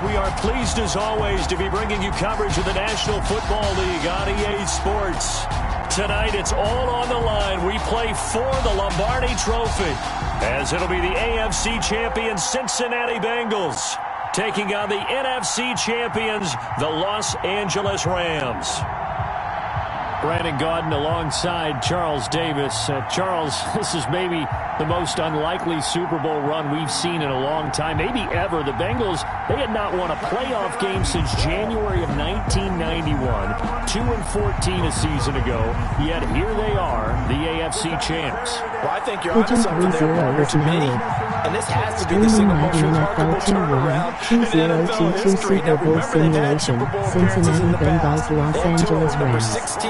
We are pleased as always to be bringing you coverage of the National Football League on EA Sports. Tonight it's all on the line. We play for the Lombardi Trophy, as it'll be the AFC champion Cincinnati Bengals taking on the NFC champions, the Los Angeles Rams. Brandon Gaudin alongside Charles Davis. Charles, this is maybe the most unlikely Super Bowl run we've seen in a long time, maybe ever. The Bengals, they had not won a playoff game since January of 1991, 2-14 a season ago, yet here they are, the AFC champs. Well, I think you're onto something there, Parker, to me. And this has to be the single most remarkable turnaround in NFL history. Now, remember, they've had Super Bowl appearances in the past. They had two of them, number 16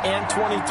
and 23.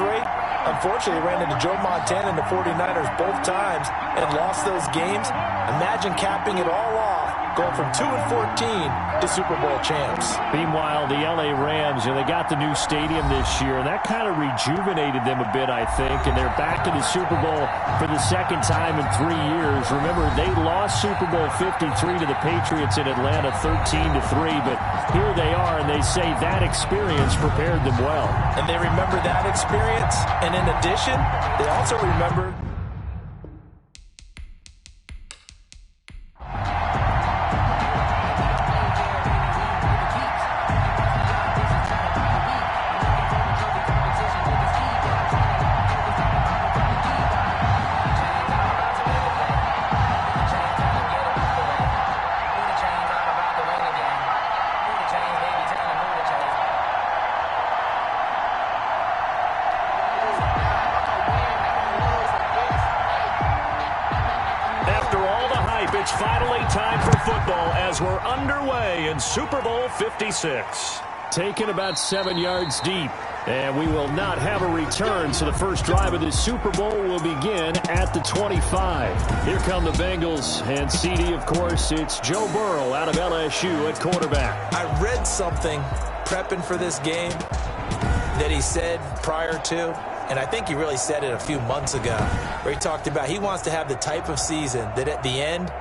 Unfortunately, ran into Joe Montana and the 49ers both times and lost those games. Imagine capping it all off, going from 2-14 to Super Bowl champs. Meanwhile, the LA Rams, they got the new stadium this year, and that kind of rejuvenated them a bit, I think, and they're back in the Super Bowl for the second time in 3 years. Remember, they lost Super Bowl 53 to the Patriots in Atlanta 13-3, but here they are, and they say that experience prepared them well. And they remember that experience, and in addition, they also remember it's finally time for football as we're underway in Super Bowl 56. Taken about 7 yards deep, and we will not have a return, so the first drive of this Super Bowl will begin at the 25. Here come the Bengals, and CD, of course, it's Joe Burrow out of LSU at quarterback. I read something prepping for this game that he said prior to, and I think he really said it a few months ago, where he talked about he wants to have the type of season that at the end,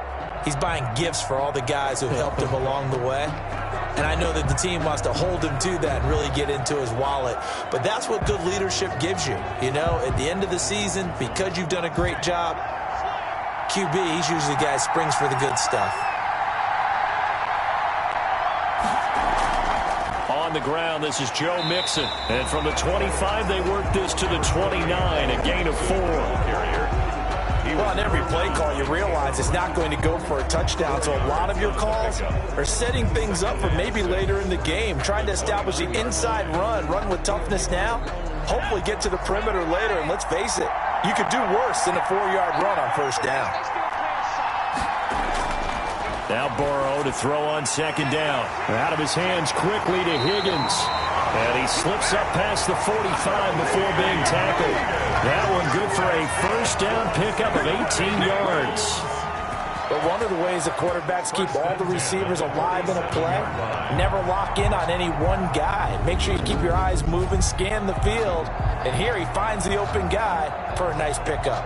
he's buying gifts for all the guys who helped him along the way. And I know that the team wants to hold him to that and really get into his wallet. But that's what good leadership gives you. You know, at the end of the season, because you've done a great job, QB, he's usually the guy who springs for the good stuff. On the ground, this is Joe Mixon. And from the 25, they work this to the 29, a gain of 4. Well, on every play call, you realize it's not going to go for a touchdown, so a lot of your calls are setting things up for maybe later in the game, trying to establish the inside run with toughness now, hopefully get to the perimeter later, and let's face it, you could do worse than a 4-yard run on first down. Now Burrow to throw on second down. Out of his hands quickly to Higgins. And he slips up past the 45 before being tackled. That one good for a first down pickup of 18 yards. But one of the ways that quarterbacks keep all the receivers alive in a play, never lock in on any one guy. Make sure you keep your eyes moving, scan the field. And here he finds the open guy for a nice pickup.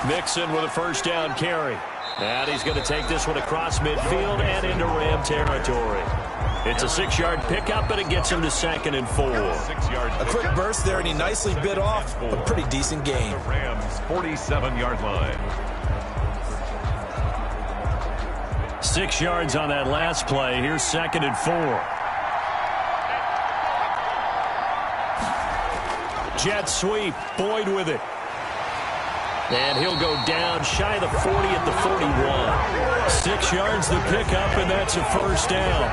Mixon with a first down carry. And he's going to take this one across midfield and into Ram territory. It's a 6-yard pickup, but it gets him to 2nd and 4. A quick burst there, and he nicely bit off a pretty decent gain. The Rams' 47-yard line. 6 yards on that last play. Here's 2nd and 4. Jet sweep. Boyd with it. And he'll go down shy of the 40 at the 41. 6 yards the pickup, and that's a first down.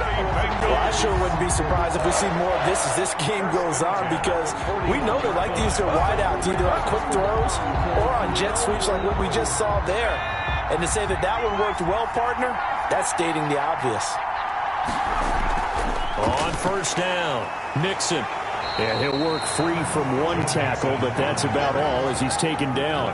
Well, I sure wouldn't be surprised if we see more of this as this game goes on, because we know they like to use their wideouts either on quick throws or on jet sweeps like what we just saw there. And to say that that one worked well, partner, that's stating the obvious. On first down, Mixon. And he'll work free from one tackle, but that's about all as he's taken down.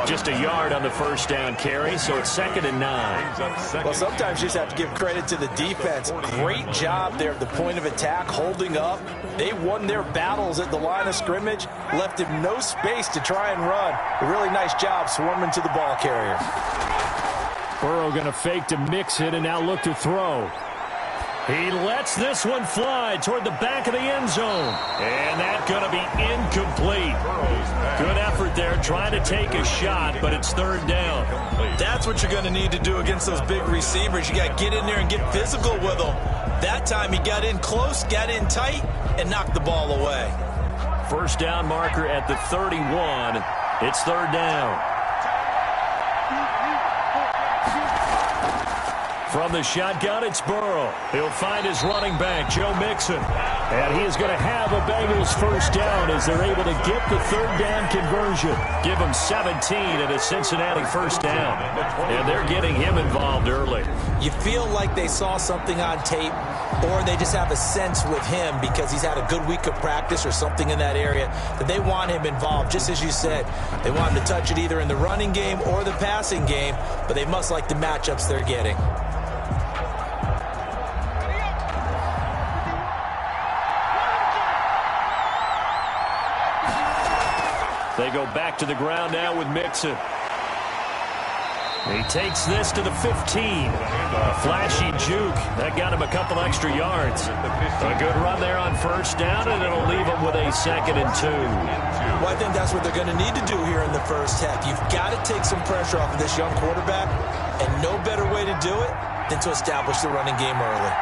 Just a yard on the first down carry, so it's 2nd and 9. Well, sometimes you just have to give credit to the defense. Great job there at the point of attack, holding up. They won their battles at the line of scrimmage, left him no space to try and run. A really nice job swarming to the ball carrier. Burrow going to fake to mix it and now look to throw. He lets this one fly toward the back of the end zone. And that's going to be incomplete. Good effort there trying to take a shot, but it's 3rd down. That's what you're going to need to do against those big receivers. You got to get in there and get physical with them. That time he got in close, got in tight, and knocked the ball away. First down marker at the 31. It's 3rd down. From the shotgun, it's Burrow. He'll find his running back, Joe Mixon. And he is going to have a Bengals first down as they're able to get the 3rd down conversion. Give him 17 and a Cincinnati first down. And they're getting him involved early. You feel like they saw something on tape, or they just have a sense with him because he's had a good week of practice or something in that area that they want him involved. Just as you said, they want him to touch it either in the running game or the passing game, but they must like the matchups they're getting. They go back to the ground now with Mixon. He takes this to the 15. A flashy juke. That got him a couple extra yards. A good run there on first down, and it'll leave him with a 2nd and 2. Well, I think that's what they're going to need to do here in the first half. You've got to take some pressure off of this young quarterback, and no better way to do it than to establish the running game early.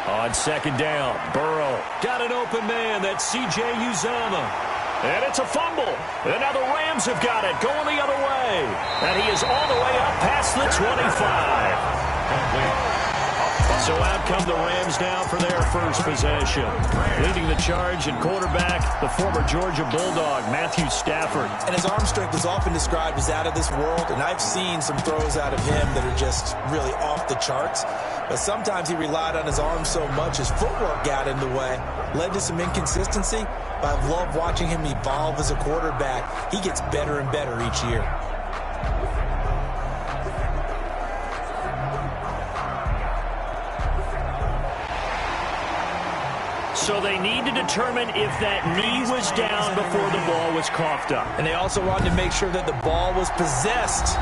On 2nd down, Burrow got an open man. That's C.J. Uzomah. And it's a fumble. And now the Rams have got it going the other way. And he is all the way up past the 25. So out come the Rams now for their first possession. Leading the charge and quarterback, the former Georgia Bulldog, Matthew Stafford. And his arm strength is often described as out of this world, and I've seen some throws out of him that are just really off the charts. But sometimes he relied on his arm so much, his footwork got in the way, led to some inconsistency. But I've loved watching him evolve as a quarterback. He gets better and better each year. So they need to determine if that knee was down before the ball was coughed up. And they also wanted to make sure that the ball was possessed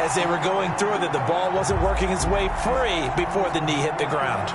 as they were going through it, that the ball wasn't working its way free before the knee hit the ground.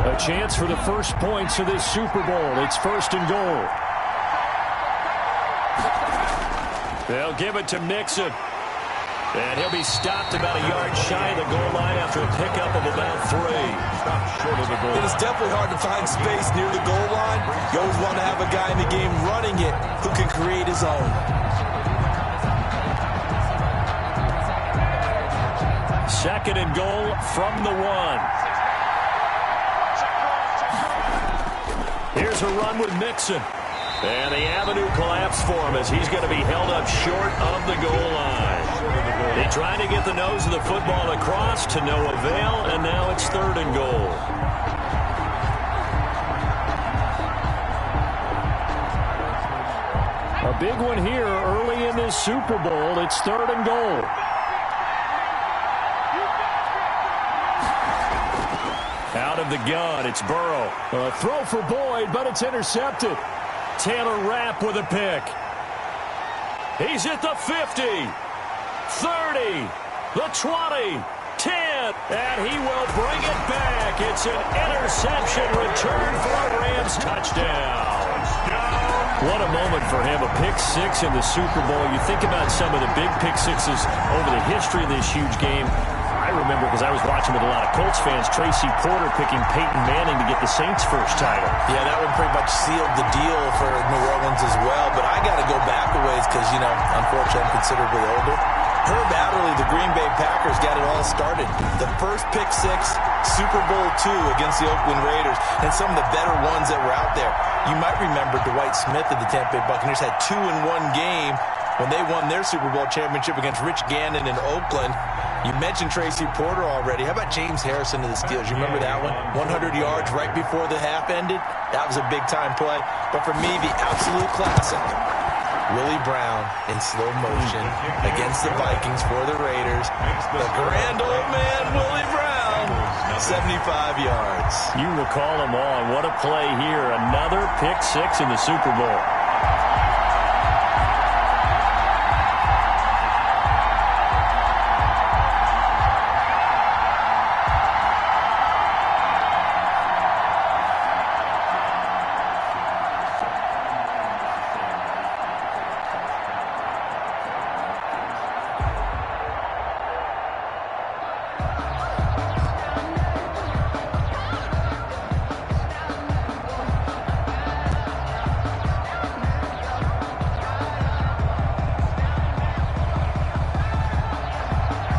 A chance for the first points of this Super Bowl. It's 1st and goal. They'll give it to Mixon. And he'll be stopped about a yard shy of the goal line after a pickup of about 3. Stopped short of the goal. It is definitely hard to find space near the goal line. You always want to have a guy in the game running it who can create his own. Second and goal from the 1. Here's a run with Mixon. And the avenue collapsed for him as he's going to be held up short of the goal line. They tried to get the nose of the football across to no avail, and now it's 3rd and goal. A big one here early in this Super Bowl. It's 3rd and goal. Out of the gun, it's Burrow. A throw for Boyd, but it's intercepted. Taylor Rapp with a pick. He's at the 50, 30, the 20, 10, and he will bring it back. It's an interception return for a Rams touchdown. What a moment for him, a pick 6 in the Super Bowl. You think about some of the big pick 6s over the history of this huge game. I remember, because I was watching with a lot of Colts fans, Tracy Porter picking Peyton Manning to get the Saints' first title. Yeah, that one pretty much sealed the deal for New Orleans as well. But I got to go back a ways because, you know, unfortunately, I'm considerably older. Herb Adderley, the Green Bay Packers, got it all started. The first pick six, Super Bowl II against the Oakland Raiders, and some of the better ones that were out there. You might remember Dwight Smith of the Tampa Bay Buccaneers had 2 in one game when they won their Super Bowl championship against Rich Gannon in Oakland. You mentioned Tracy Porter already. How about James Harrison of the Steelers? You remember that one? 100 yards right before the half ended? That was a big-time play. But for me, the absolute classic, Willie Brown in slow motion against the Vikings for the Raiders. The grand old man, Willie Brown, 75 yards. You recall them all. What a play here. Another pick six in the Super Bowl.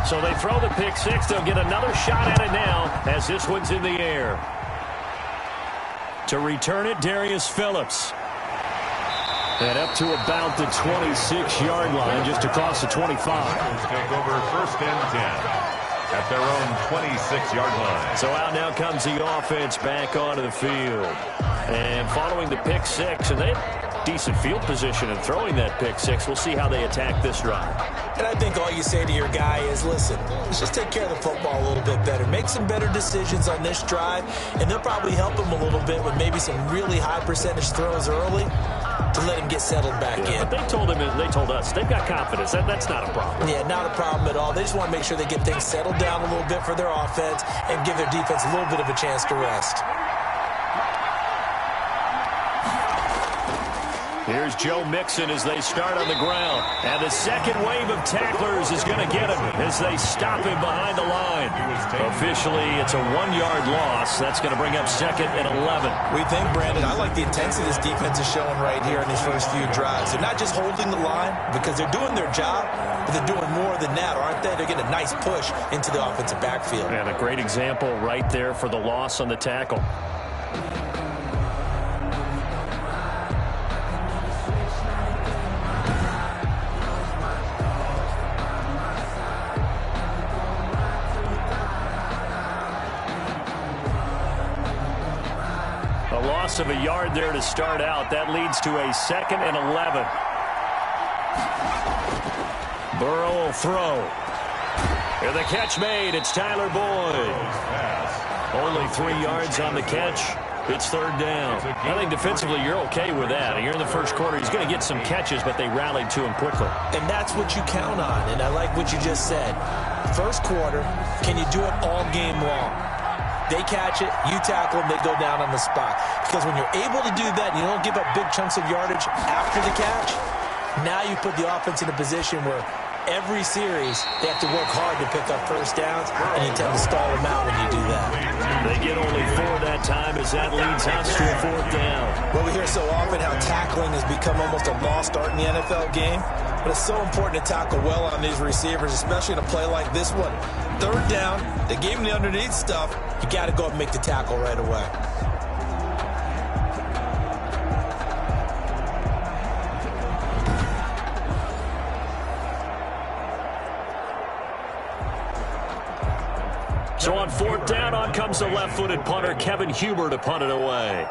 So they throw the pick six. They'll get another shot at it now as this one's in the air. To return it, Darius Phillips. And up to about the 26-yard line, just across the 25. Take over first and 10 at their own 26-yard line. So out now comes the offense back onto the field. And following the pick six, and they have decent field position in throwing that pick six. We'll see how they attack this drive. And I think all you say to your guy is, listen, let's just take care of the football a little bit better. Make some better decisions on this drive, and they'll probably help him a little bit with maybe some really high percentage throws early to let him get settled back in. But they told us, they've got confidence. That's not a problem. Yeah, not a problem at all. They just want to make sure they get things settled down a little bit for their offense and give their defense a little bit of a chance to rest. Here's Joe Mixon as they start on the ground. And the second wave of tacklers is going to get him as they stop him behind the line. Officially, it's a 1-yard loss. That's going to bring up second and 11. We think, Brandon, I like the intensity this defense is showing right here in these first few drives. They're not just holding the line because they're doing their job, but they're doing more than that, aren't they? They're getting a nice push into the offensive backfield. And a great example right there for the loss on the tackle. Loss of a yard there to start out. That leads to a second and 11. Burrow will throw. And the catch made. It's Tyler Boyd. Only 3 yards on the catch. It's third down. I think defensively you're okay with that. You're in the first quarter. He's going to get some catches, but they rallied to him quickly. And that's what you count on. And I like what you just said. First quarter, can you do it all game long? They catch it, you tackle them, they go down on the spot. Because when you're able to do that and you don't give up big chunks of yardage after the catch, now you put the offense in a position where every series they have to work hard to pick up first downs, and you tend to stall them out when you do that. They get only 4 that time as that leads us to a fourth down. Well, we hear so often how tackling has become almost a lost art in the NFL game. But it's so important to tackle well on these receivers, especially in a play like this one. Third down, they gave him the underneath stuff. You got to go up and make the tackle right away. So on fourth down, on comes the left-footed punter, Kevin Huber, to punt it away.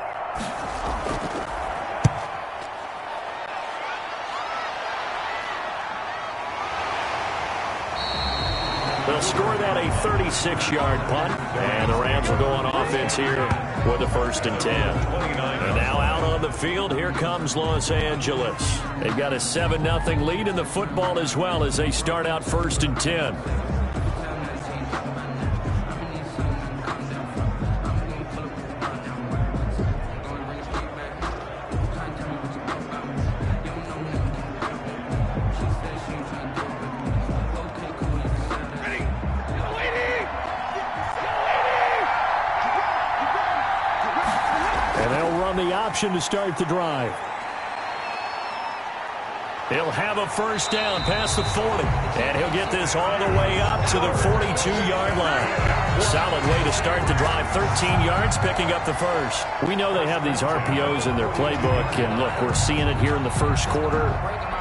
They'll score that a 36-yard punt, and the Rams will go on offense here with the first and 10. And now out on the field, here comes Los Angeles. They've got a 7-0 lead in the football as well as they start out first and 10. the option to start the drive. He'll have a first down past the 40. And he'll get this all the way up to the 42-yard line. Solid way to start the drive. 13 yards, picking up the first. We know they have these RPOs in their playbook. And, look, we're seeing it here in the first quarter.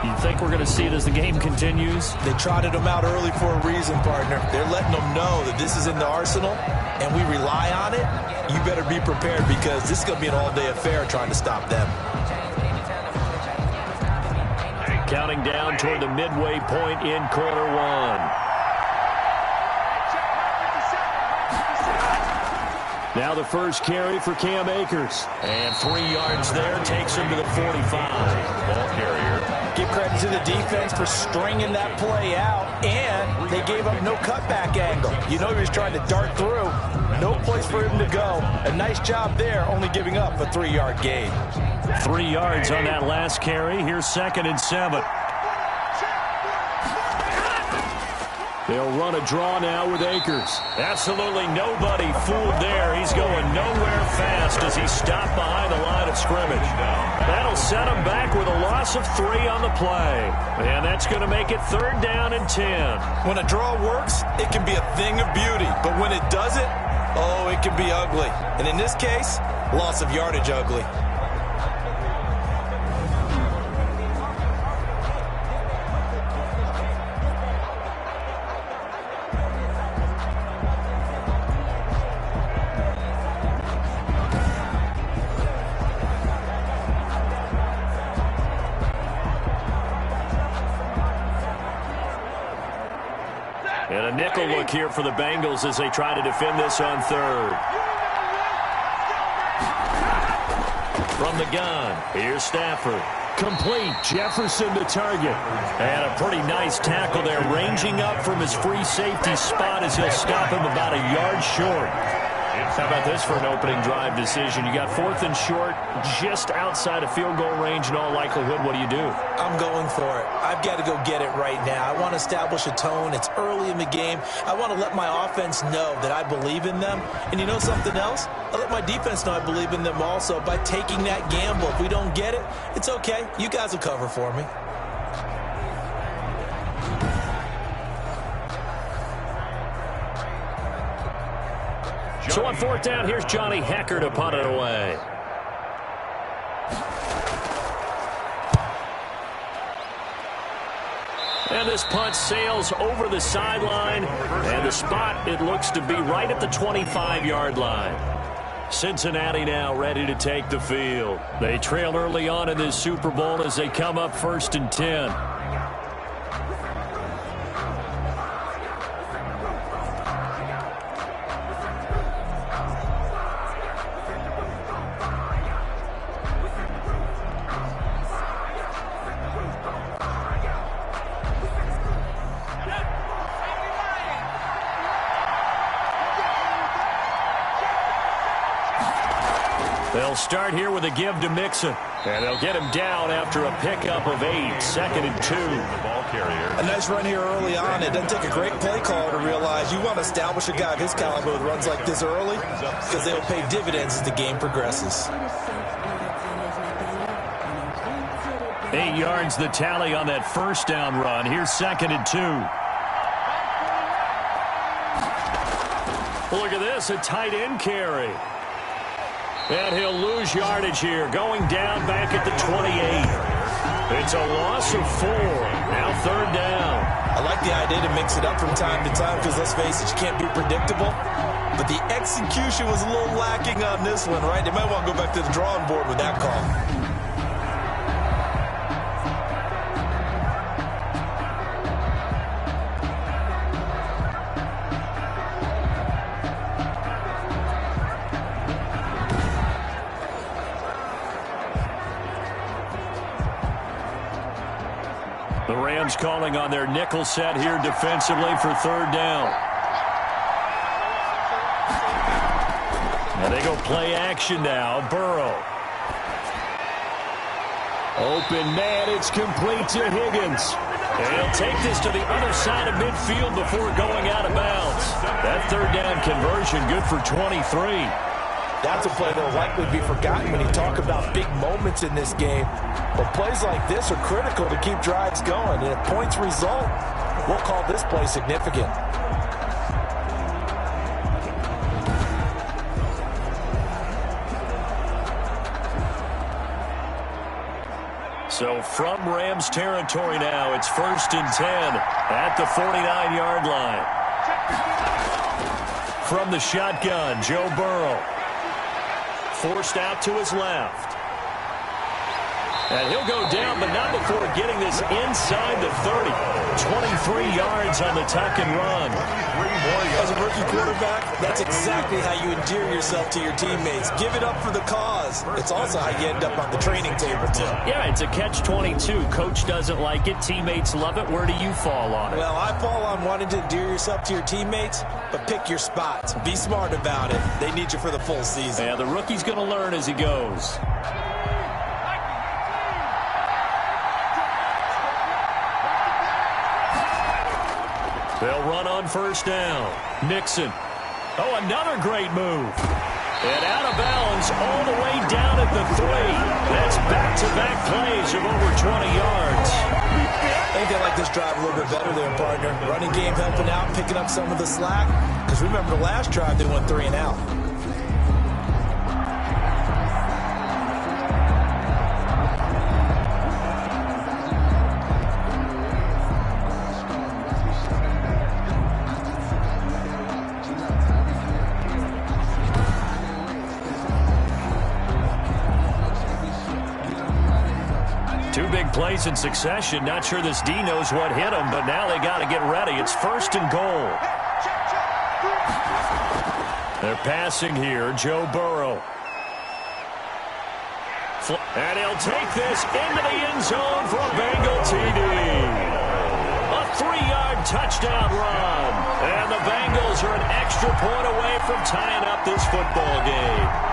You think we're going to see it as the game continues? They trotted them out early for a reason, partner. They're letting them know that this is in the arsenal, and we rely on it. You better be prepared because this is going to be an all-day affair trying to stop them. Counting down toward the midway point in quarter one. Now the first carry for Cam Akers. And 3 yards there takes him to the 45. Ball carrier. Give credit to the defense for stringing that play out, and they gave up no cutback angle. You know he was trying to dart through. No place for him to go. A nice job there, only giving up a 3-yard gain. 3 yards on that last carry. Here's 2nd and 7. They'll run a draw now with Akers. Absolutely nobody fooled there. He's going nowhere fast as he stopped behind the line of scrimmage. That'll set him back with a loss of 3 on the play. And that's going to make it 3rd down and 10. When a draw works, it can be a thing of beauty. But when it doesn't, oh, it can be ugly. And in this case, loss of yardage ugly. And a nickel look here for the Bengals as they try to defend this on 3rd. From the gun, here's Stafford. Complete. Jefferson the target. And a pretty nice tackle there, ranging up from his free safety spot as he'll stop him about a yard short. How about this for an opening drive decision? You got 4th and short, just outside of field goal range in all likelihood. What do you do? I'm going for it. I've got to go get it right now. I want to establish a tone. It's early in the game. I want to let my offense know that I believe in them. And you know something else? I let my defense know I believe in them also by taking that gamble. If we don't get it, it's okay. You guys will cover for me. So on 4th down, here's Johnny Hecker to punt it away. And this punt sails over the sideline. And the spot, it looks to be right at the 25-yard line. Cincinnati now ready to take the field. They trail early on in this Super Bowl as they come up 1st and 10. They'll start here with a give to Mixon. And they'll get him down after a pickup of 8. 2nd and 2. The ball carrier. A nice run here early on. It doesn't take a great play call to realize you want to establish a guy of his caliber with runs like this early because they'll pay dividends as the game progresses. 8 yards the tally on that 1st down run. Here's 2nd and 2. Look at this, a tight end carry. And he'll lose yardage here, going down back at the 28. It's a loss of 4. Now 3rd down. I like the idea to mix it up from time to time because, let's face it, you can't be predictable. But the execution was a little lacking on this one, right? They might want to go back to the drawing board with that call. The Rams calling on their nickel set here defensively for 3rd down. And they go play action now. Burrow. Open man, it's complete to Higgins. And he'll take this to the other side of midfield before going out of bounds. That 3rd down conversion good for 23. That's a play that will likely be forgotten when you talk about big moments in this game. But plays like this are critical to keep drives going. And if points result, we'll call this play significant. So from Rams territory now, it's 1st and 10 at the 49-yard line. From the shotgun, Joe Burrow. Forced out to his left. And he'll go down, but not before getting this inside the 30. 23 yards on the tuck and run. As a rookie quarterback, that's exactly how you endear yourself to your teammates. Give it up for the cause. It's also how you end up on the training table, too. Yeah, it's a catch-22. Coach doesn't like it. Teammates love it. Where do you fall on it? Well, I fall on wanting to endear yourself to your teammates, but pick your spots. Be smart about it. They need you for the full season. Yeah, the rookie's going to learn as he goes. They'll run on 1st down. Nixon. Oh, another great move. And out of bounds all the way down at the 3. That's back-to-back plays of over 20 yards. I think they like this drive a little bit better there, partner. Running game helping out, picking up some of the slack. Because remember the last drive, they went 3 and out. Plays in succession. Not sure this D knows what hit him, but now they got to get ready. It's 1st and goal. They're passing here. Joe Burrow. And he'll take this into the end zone for a Bengal TD. A 3-yard touchdown run. And the Bengals are an extra point away from tying up this football game.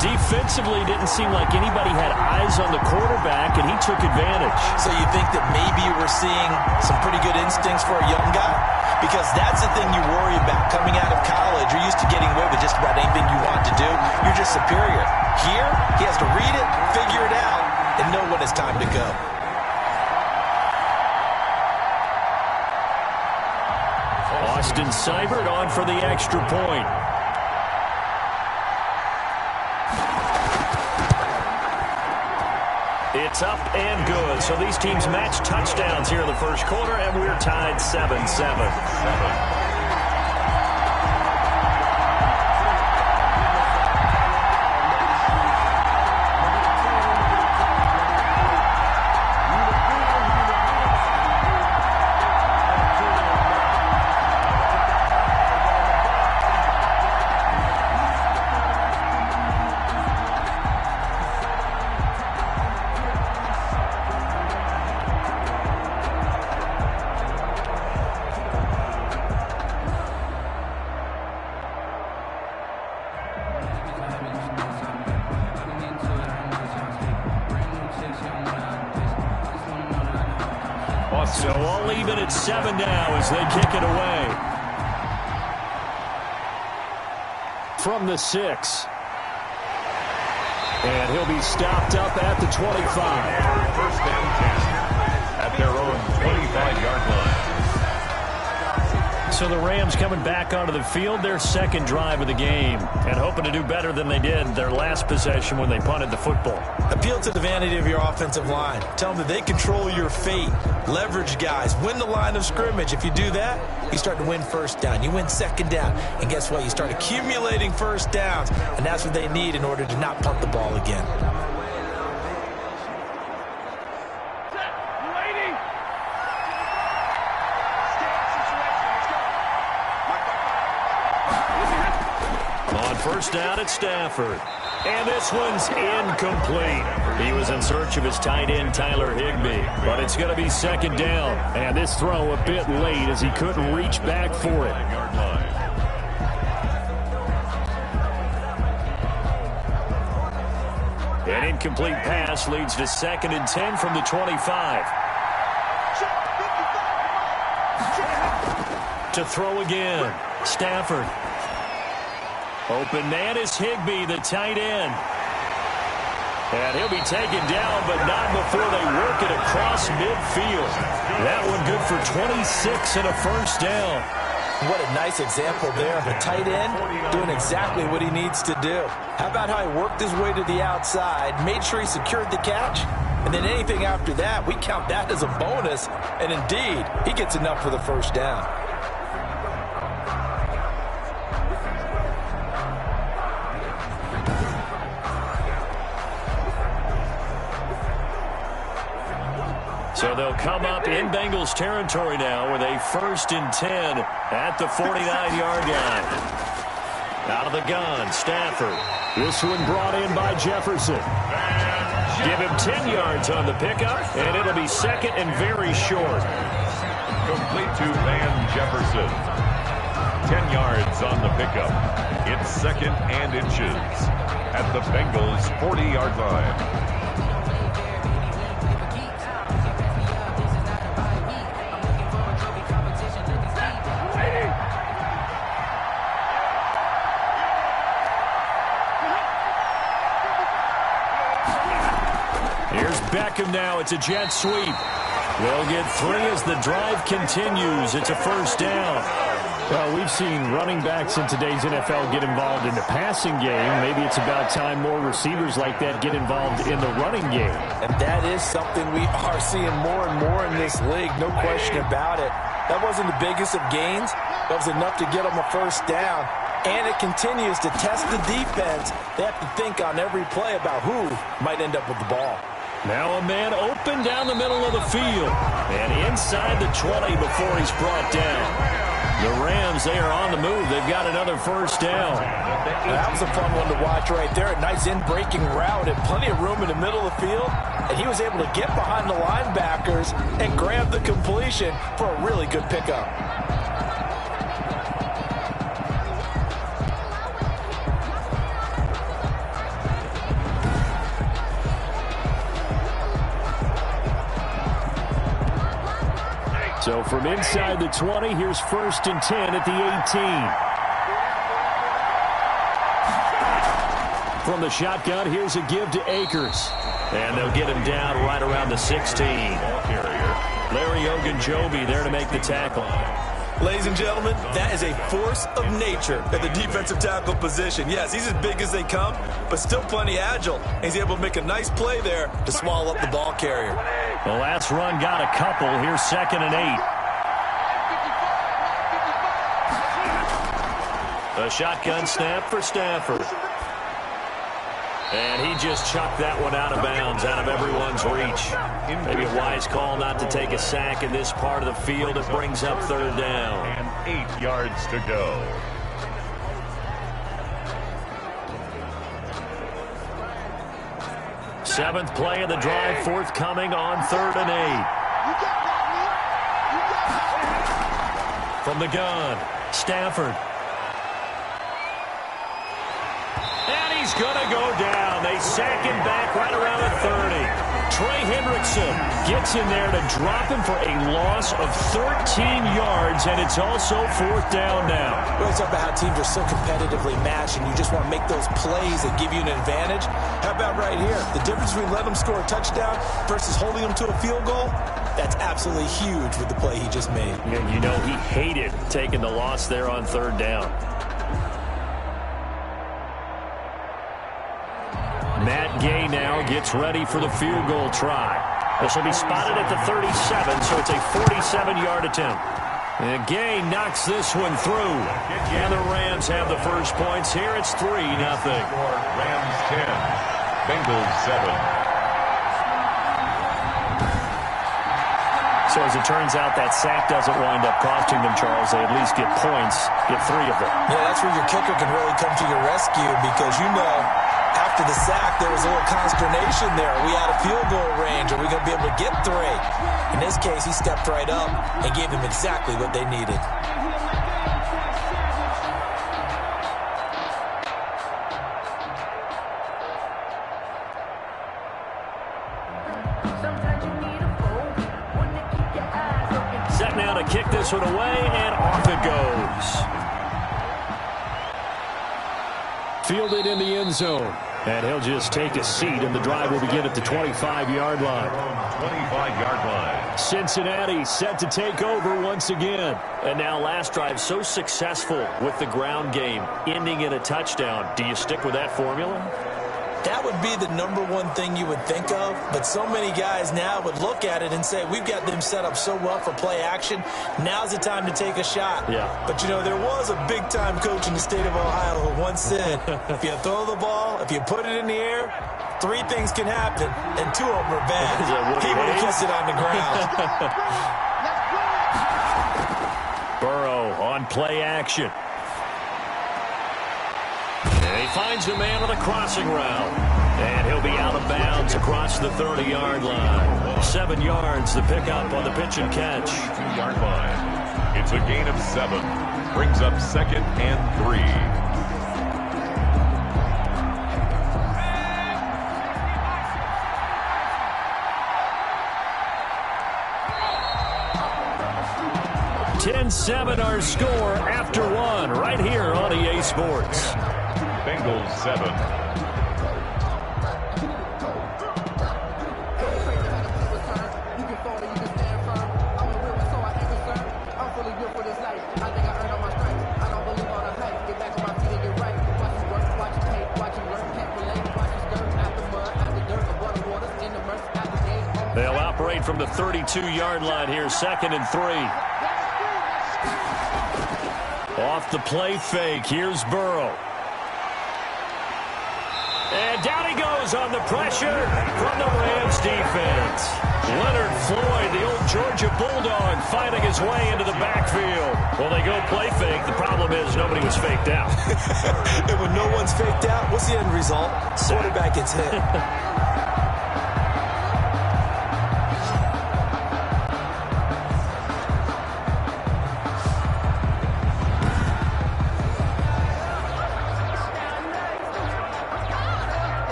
Defensively, didn't seem like anybody had eyes on the quarterback, and he took advantage. So you think that maybe we're seeing some pretty good instincts for a young guy? Because that's the thing you worry about. Coming out of college, you're used to getting away with just about anything you want to do. You're just superior. Here, he has to read it, figure it out, and know when it's time to go. Austin Seibert on for the extra point. It's up and good. So these teams match touchdowns here in the first quarter, and we're tied 7-7. So all even at 7 now as they kick it away. From the 6. And he'll be stopped up at the 25. 1st and 10 at their own 25-yard line. So the Rams coming back onto the field, their second drive of the game, and hoping to do better than they did their last possession when they punted the football. Appeal to the vanity of your offensive line. Tell them that they control your fate. Leverage guys. Win the line of scrimmage. If you do that, you start to win 1st down. You win 2nd down. And guess what? You start accumulating 1st downs. And that's what they need in order to not punt the ball again. On 1st down at Stafford. And this one's incomplete. He was in search of his tight end, Tyler Higbee. But it's going to be 2nd down. And this throw a bit late as he couldn't reach back for it. An incomplete pass leads to 2nd and 10 from the 25. To throw again. Stafford. Open man is Higbee, the tight end. And he'll be taken down, but not before they work it across midfield. That one good for 26 and a first down. What a nice example there of a tight end doing exactly what he needs to do. How about how he worked his way to the outside, made sure he secured the catch, and then anything after that, we count that as a bonus. And indeed, he gets enough for the first down. So they'll come up in Bengals territory now with a 1st and 10 at the 49-yard line. Out of the gun, Stafford. This one brought in by Jefferson. Give him 10 yards on the pickup, and it'll be 2nd and very short. Complete to Van Jefferson. 10 yards on the pickup. It's 2nd and inches at the Bengals' 40-yard line. Beckham now. It's a jet sweep. They'll get 3 as the drive continues. It's a first down. Well, we've seen running backs in today's NFL get involved in the passing game. Maybe it's about time more receivers like that get involved in the running game. And that is something we are seeing more and more in this league. No question about it. That wasn't the biggest of gains. That was enough to get them a first down. And it continues to test the defense. They have to think on every play about who might end up with the ball. Now a man open down the middle of the field. And inside the 20 before he's brought down. The Rams, they are on the move. They've got another first down. That was a fun one to watch right there. A nice in-breaking route and plenty of room in the middle of the field. And he was able to get behind the linebackers and grab the completion for a really good pickup. So from inside the 20, here's 1st and 10 at the 18. From the shotgun, here's a give to Akers. And they'll get him down right around the 16. Larry Ogunjobi there to make the tackle. Ladies and gentlemen, that is a force of nature at the defensive tackle position. Yes, he's as big as they come, but still plenty agile. He's able to make a nice play there to swallow up the ball carrier. The last run got a couple. Here's 2nd and 8. A shotgun snap for Stafford. And he just chucked that one out of bounds, out of everyone's reach. Maybe a wise call not to take a sack in this part of the field. It brings up 3rd down. And 8 yards to go. Seventh play of the drive, forthcoming on 3rd and 8. From the gun, Stafford. And he's going to go down. They sack him back right around the 30. Trey Hendrickson gets in there to drop him for a loss of 13 yards, and it's also 4th down now. We always talk about how teams are so competitively matched, and you just want to make those plays that give you an advantage. How about right here? The difference between letting them score a touchdown versus holding them to a field goal, that's absolutely huge with the play he just made. And you know he hated taking the loss there on 3rd down. Matt Gay now gets ready for the field goal try. This will be spotted at the 37, so it's a 47-yard attempt. And Gay knocks this one through. And the Rams have the first points here. It's 3-0. Rams 10, Bengals 7. So as it turns out, that sack doesn't wind up costing them, Charles. They at least get points, get 3 of them. Yeah, that's where your kicker can really come to your rescue because you know after the sack there was a little consternation there. Are we out of field goal range? Are we going to be able to get 3? In this case, he stepped right up and gave them exactly what they needed. Set now to kick this one away, and off it goes. Fielded in the end zone. And he'll just take a seat, and the drive will begin at the 25-yard line. 25-yard line. Cincinnati set to take over once again. And now last drive so successful with the ground game, ending in a touchdown. Do you stick with that formula? That would be the number one thing you would think of, but so many guys now would look at it and say, we've got them set up so well for play action. Now's the time to take a shot. Yeah. But, you know, there was a big-time coach in the state of Ohio who once said, if you throw the ball, if you put it in the air, 3 things can happen, and 2 of them are bad. He would have kissed it on the ground. Burrow on play action. And he finds the man on the crossing route. And he'll be out of bounds across the 30-yard line. 7 yards, the pickup on the pitch and catch. 2-yard line. It's a gain of 7. Brings up 2nd and 3. $10-7 our score after 1 right here on EA Sports. Bengals 7. They'll operate from the 32-yard line here, 2nd and 3. Off the play fake, here's Burrow. And down he goes on the pressure from the Rams defense. Leonard Floyd, the old Georgia Bulldog, fighting his way into the backfield. Well, they go play fake. The problem is nobody was faked out. And when no one's faked out, what's the end result? Quarterback gets hit.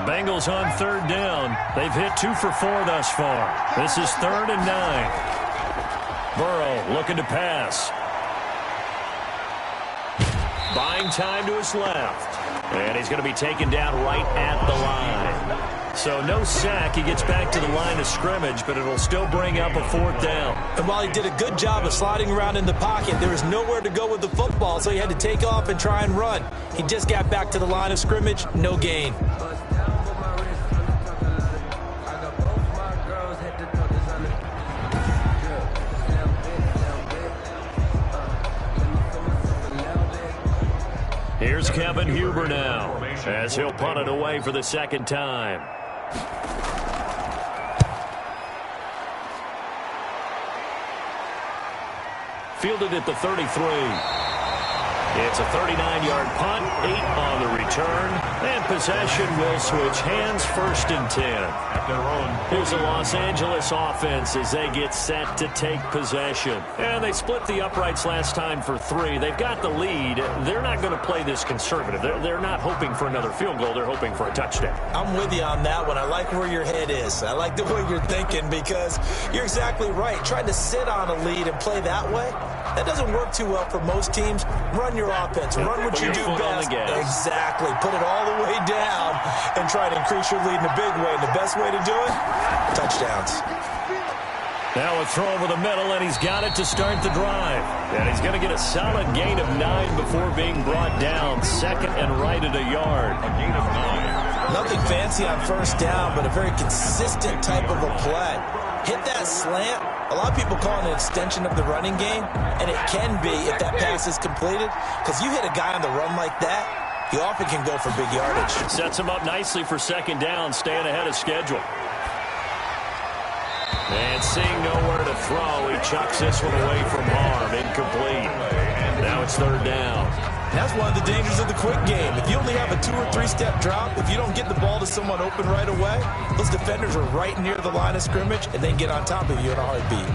Bengals on 3rd down. They've hit 2 for 4 thus far. This is 3rd and 9. Burrow looking to pass. Buying time to his left. And he's going to be taken down right at the line. So no sack. He gets back to the line of scrimmage, but it'll still bring up a 4th down. And while he did a good job of sliding around in the pocket, there was nowhere to go with the football, so he had to take off and try and run. He just got back to the line of scrimmage. No gain. Here's Kevin Huber now, as he'll punt it away for the 2nd time. Fielded at the 33. It's a 39-yard punt, 8 on the return, and possession will switch hands, 1st and 10. Here's the Los Angeles offense as they get set to take possession. And they split the uprights last time for 3. They've got the lead. They're not going to play this conservative. They're not hoping for another field goal. They're hoping for a touchdown. I'm with you on that one. I like where your head is. I like the way you're thinking because you're exactly right. Trying to sit on a lead and play that way, that doesn't work too well for most teams. Run your offense. Run what you do best. Exactly. Put it all the way down and try to increase your lead in a big way. And the best way to do it, touchdowns. Now a throw over the middle, and he's got it to start the drive. And he's going to get a solid gain of 9 before being brought down. 2nd and right at a yard. A gain of 9. Nothing fancy on 1st down, but a very consistent type of a play. Hit that slant. A lot of people call it an extension of the running game, and it can be if that pass is completed, because you hit a guy on the run like that, he often can go for big yardage. Sets him up nicely for 2nd down, staying ahead of schedule. And seeing nowhere to throw, he chucks this one away from harm, incomplete. Now it's 3rd down. That's one of the dangers of the quick game. If you only have a 2- or 3-step drop, if you don't get the ball to someone open right away, those defenders are right near the line of scrimmage, and they get on top of you in a heartbeat.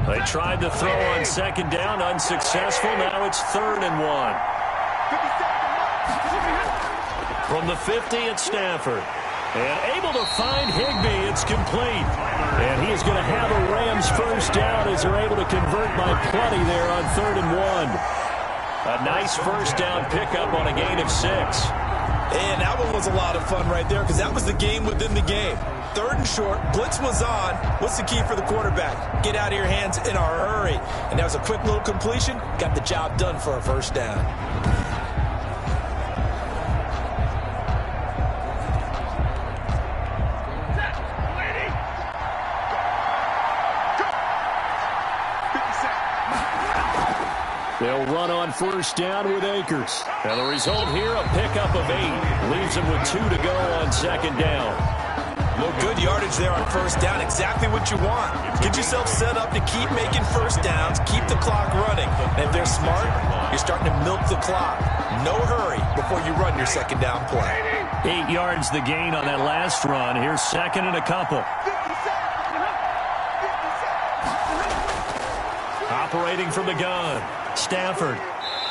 They tried to throw on second down, unsuccessful. Now it's 3rd and 1. From the 50, it's Stafford. And able to find Higbee. It's complete. And he is going to have a Rams first down as they're able to convert by plenty there on 3rd and 1. A nice first down pickup on a gain of 6. And that one was a lot of fun right there because that was the game within the game. 3rd and short, blitz was on. What's the key for the quarterback? Get out of your hands in a hurry. And that was a quick little completion. Got the job done for a first down. They'll run on first down with Akers. And the result here, a pickup of 8. Leaves them with 2 to go on second down. Well, good yardage there on first down. Exactly what you want. Get yourself set up to keep making first downs. Keep the clock running. And if they're smart, you're starting to milk the clock. No hurry before you run your second down play. 8 yards the gain on that last run. Here's 2nd and a couple. Operating from the gun. Stafford.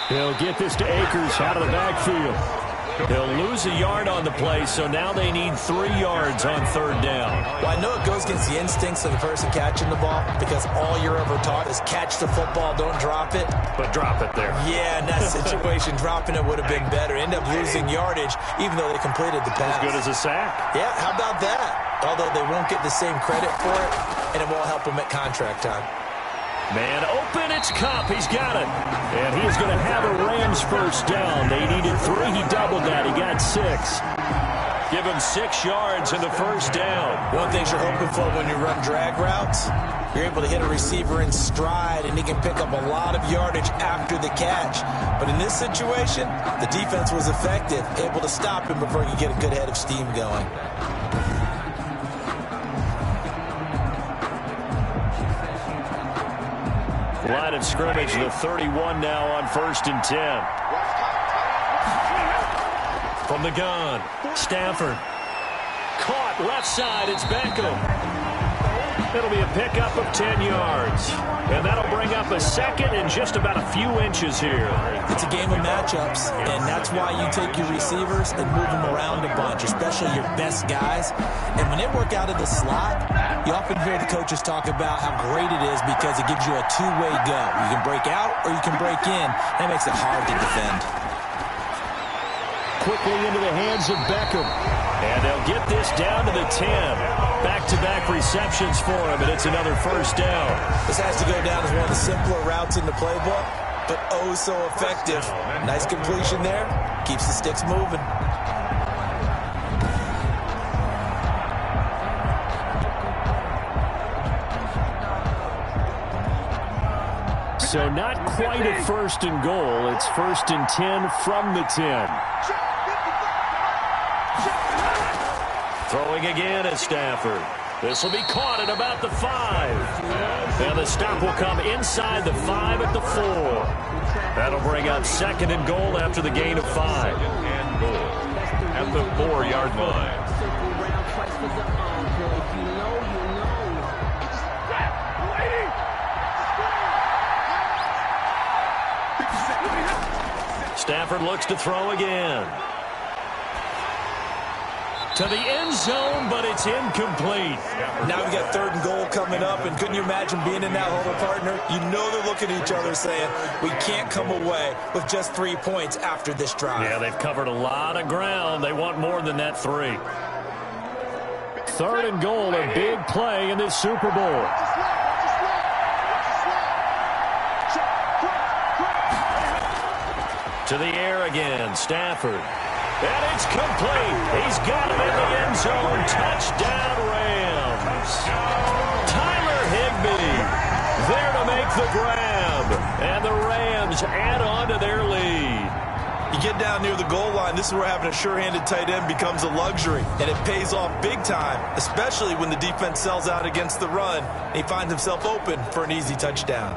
He'll get this to Akers out of the backfield. They'll lose a yard on the play, so now they need 3 yards on 3rd down. Well, I know it goes against the instincts of the person catching the ball because all you're ever taught is catch the football, don't drop it. But drop it there. Yeah, in that situation, dropping it would have been better. End up losing yardage, even though they completed the pass. As good as a sack. Yeah, how about that? Although they won't get the same credit for it, and it won't help them at contract time. Man open, it's Kupp. He's got it. And he is going to have a Rams first down. They needed 3. He doubled that. He got 6. Give him 6 yards in the first down. One thing you're hoping for when you run drag routes, you're able to hit a receiver in stride, and he can pick up a lot of yardage after the catch. But in this situation, the defense was effective, able to stop him before he could get a good head of steam going. Line of scrimmage, the 31 now on 1st and 10. From the gun, Stafford. Caught left side, it's Beckham. It'll be a pickup of 10 yards. And that'll bring up a 2nd and just about a few inches here. It's a game of matchups, and that's why you take your receivers and move them around a bunch, especially your best guys. And when they work out of the slot, you often hear the coaches talk about how great it is because it gives you a two-way go. You can break out or you can break in. That makes it hard to defend. Quickly into the hands of Beckham. And they'll get this down to the 10. Back-to-back receptions for him, and it's another first down. This has to go down as one of the simpler routes in the playbook, but oh so effective. Nice completion there. Keeps the sticks moving. So not quite a 1st and goal. It's 1st and 10 from the 10. Throwing again at Stafford. This will be caught at about the 5. And the stop will come inside the 5 at the 4. That'll bring up 2nd and goal after the gain of 5. 2nd and goal at the 4-yard line. Stafford looks to throw again. To the end zone, but it's incomplete. Now we got 3rd and goal coming up, and couldn't you imagine being in that huddle, partner? You know they're looking at each other saying, we can't come away with just 3 points after this drive. Yeah, they've covered a lot of ground. They want more than that 3. 3rd and goal, a big play in this Super Bowl. To the air again, Stafford. And it's complete. He's got it in the end zone. Touchdown, Rams. Tyler Higbee there to make the grab. And the Rams add on to their lead. You get down near the goal line, this is where having a sure-handed tight end becomes a luxury. And it pays off big time, especially when the defense sells out against the run. And he finds himself open for an easy touchdown.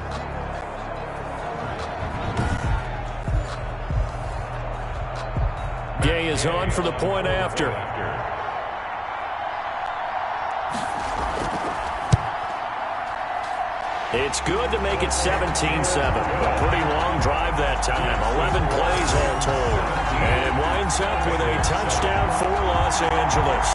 Gay is on for the point after. It's good to make it 17-7. A pretty long drive that time. 11 plays all told. And it winds up with a touchdown for Los Angeles.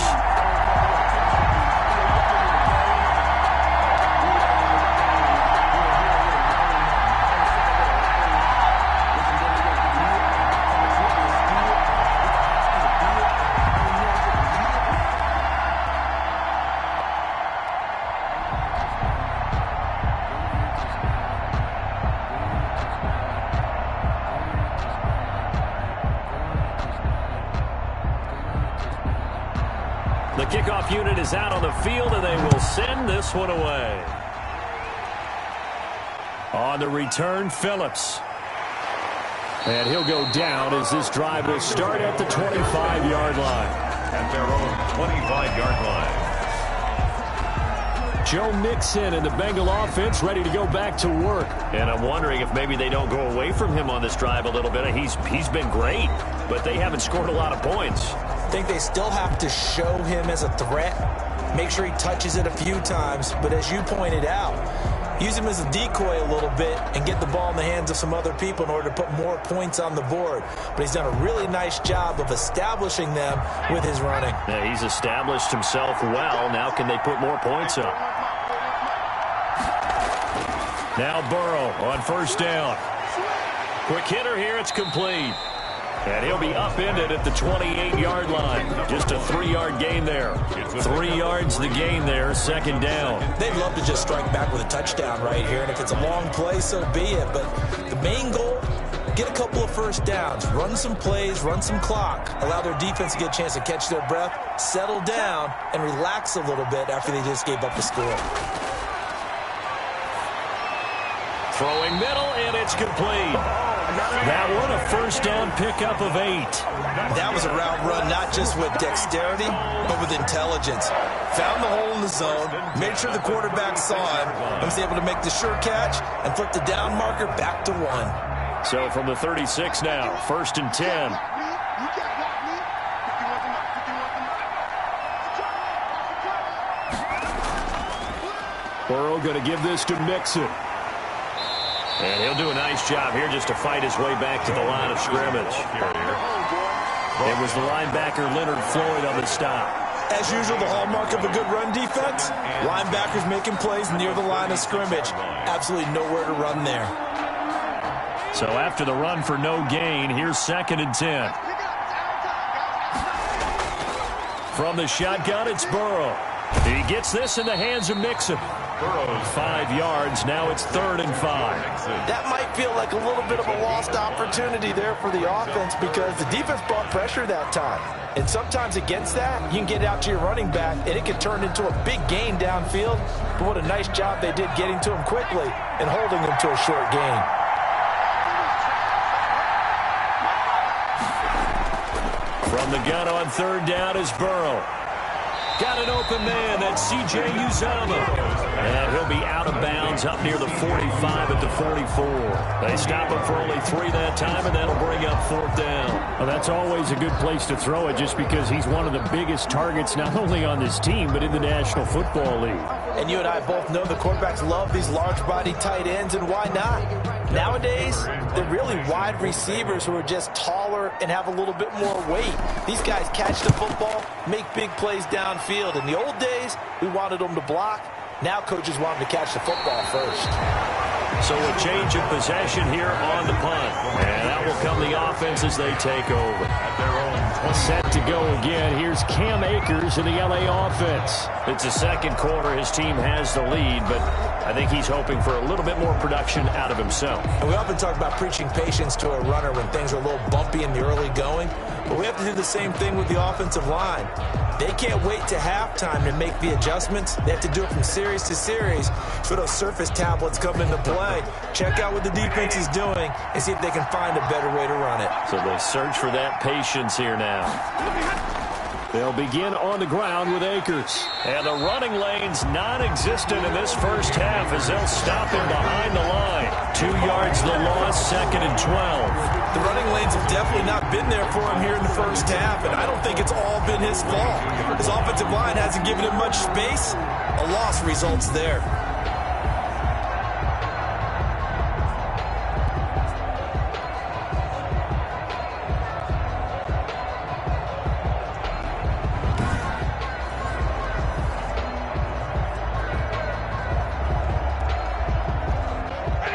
The kickoff unit is out on the field, and they will send this one away. On the return, Phillips. And he'll go down as this drive will start at the 25-yard line. At their own 25-yard line. Joe Mixon and the Bengal offense ready to go back to work. And I'm wondering if maybe they don't go away from him on this drive a little bit. He's been great, but they haven't scored a lot of points. I think they still have to show him as a threat. Make sure he touches it a few times. But as you pointed out, use him as a decoy a little bit and get the ball in the hands of some other people in order to put more points on the board. But he's done a really nice job of establishing them with his running. Yeah, he's established himself well. Now can they put more points up? Now Burrow on first down. Quick hitter here. It's complete. And he'll be upended at the 28-yard line. Just a 3-yard gain there. 3 yards the gain there, second down. They'd love to just strike back with a touchdown right here. And if it's a long play, so be it. But the main goal, get a couple of first downs. Run some plays, run some clock. Allow their defense to get a chance to catch their breath, settle down, and relax a little bit after they just gave up the score. Throwing middle, and it's complete. That one, a first down pickup of 8. That was a route run not just with dexterity, but with intelligence. Found the hole in the zone, made sure the quarterback saw him, and was able to make the sure catch and flip the down marker back to 1. So from the 36 now, first and 10. Burrow going to give this to Mixon. And he'll do a nice job here just to fight his way back to the line of scrimmage. It was the linebacker Leonard Floyd on the stop. As usual, the hallmark of a good run defense, linebackers making plays near the line of scrimmage. Absolutely nowhere to run there. So after the run for no gain, here's second and 10. From the shotgun, it's Burrow. He gets this in the hands of Mixon. Burrow's 5 yards. Now it's 3rd and 5. That might feel like a little bit of a lost opportunity there for the offense because the defense brought pressure that time. And sometimes against that, you can get out to your running back, and it can turn into a big gain downfield. But what a nice job they did getting to him quickly and holding him to a short gain. From the gun on 3rd down is Burrow. Got an open man. That's C.J. Uzomah. And he'll be out of bounds up near the 45 at the 44. They stop him for only 3 that time, and that'll bring up 4th down. Well, that's always a good place to throw it just because he's one of the biggest targets not only on this team but in the National Football League. And you and I both know the quarterbacks love these large-body tight ends, and why not? Nowadays, they're really wide receivers who are just taller and have a little bit more weight. These guys catch the football, make big plays downfield. In the old days, we wanted them to block. Now coaches want them to catch the football first. So a change of possession here on the punt. And that will come the offense as they take over. At their own 20. Set to go again. Here's Cam Akers in the L.A. offense. It's the second quarter. His team has the lead, but I think he's hoping for a little bit more production out of himself. And we often talk about preaching patience to a runner when things are a little bumpy in the early going, but we have to do the same thing with the offensive line. They can't wait to halftime to make the adjustments. They have to do it from series to series. So those surface tablets come into play. Check out what the defense is doing and see if they can find a better way to run it. So they search for that patience here now. They'll begin on the ground with Akers. And the running lane's non-existent in this first half as they'll stop him behind the line. 2 yards the loss, 2nd and 12. The running lanes have definitely not been there for him here in the first half, and I don't think it's all been his fault. His offensive line hasn't given him much space. A loss results there.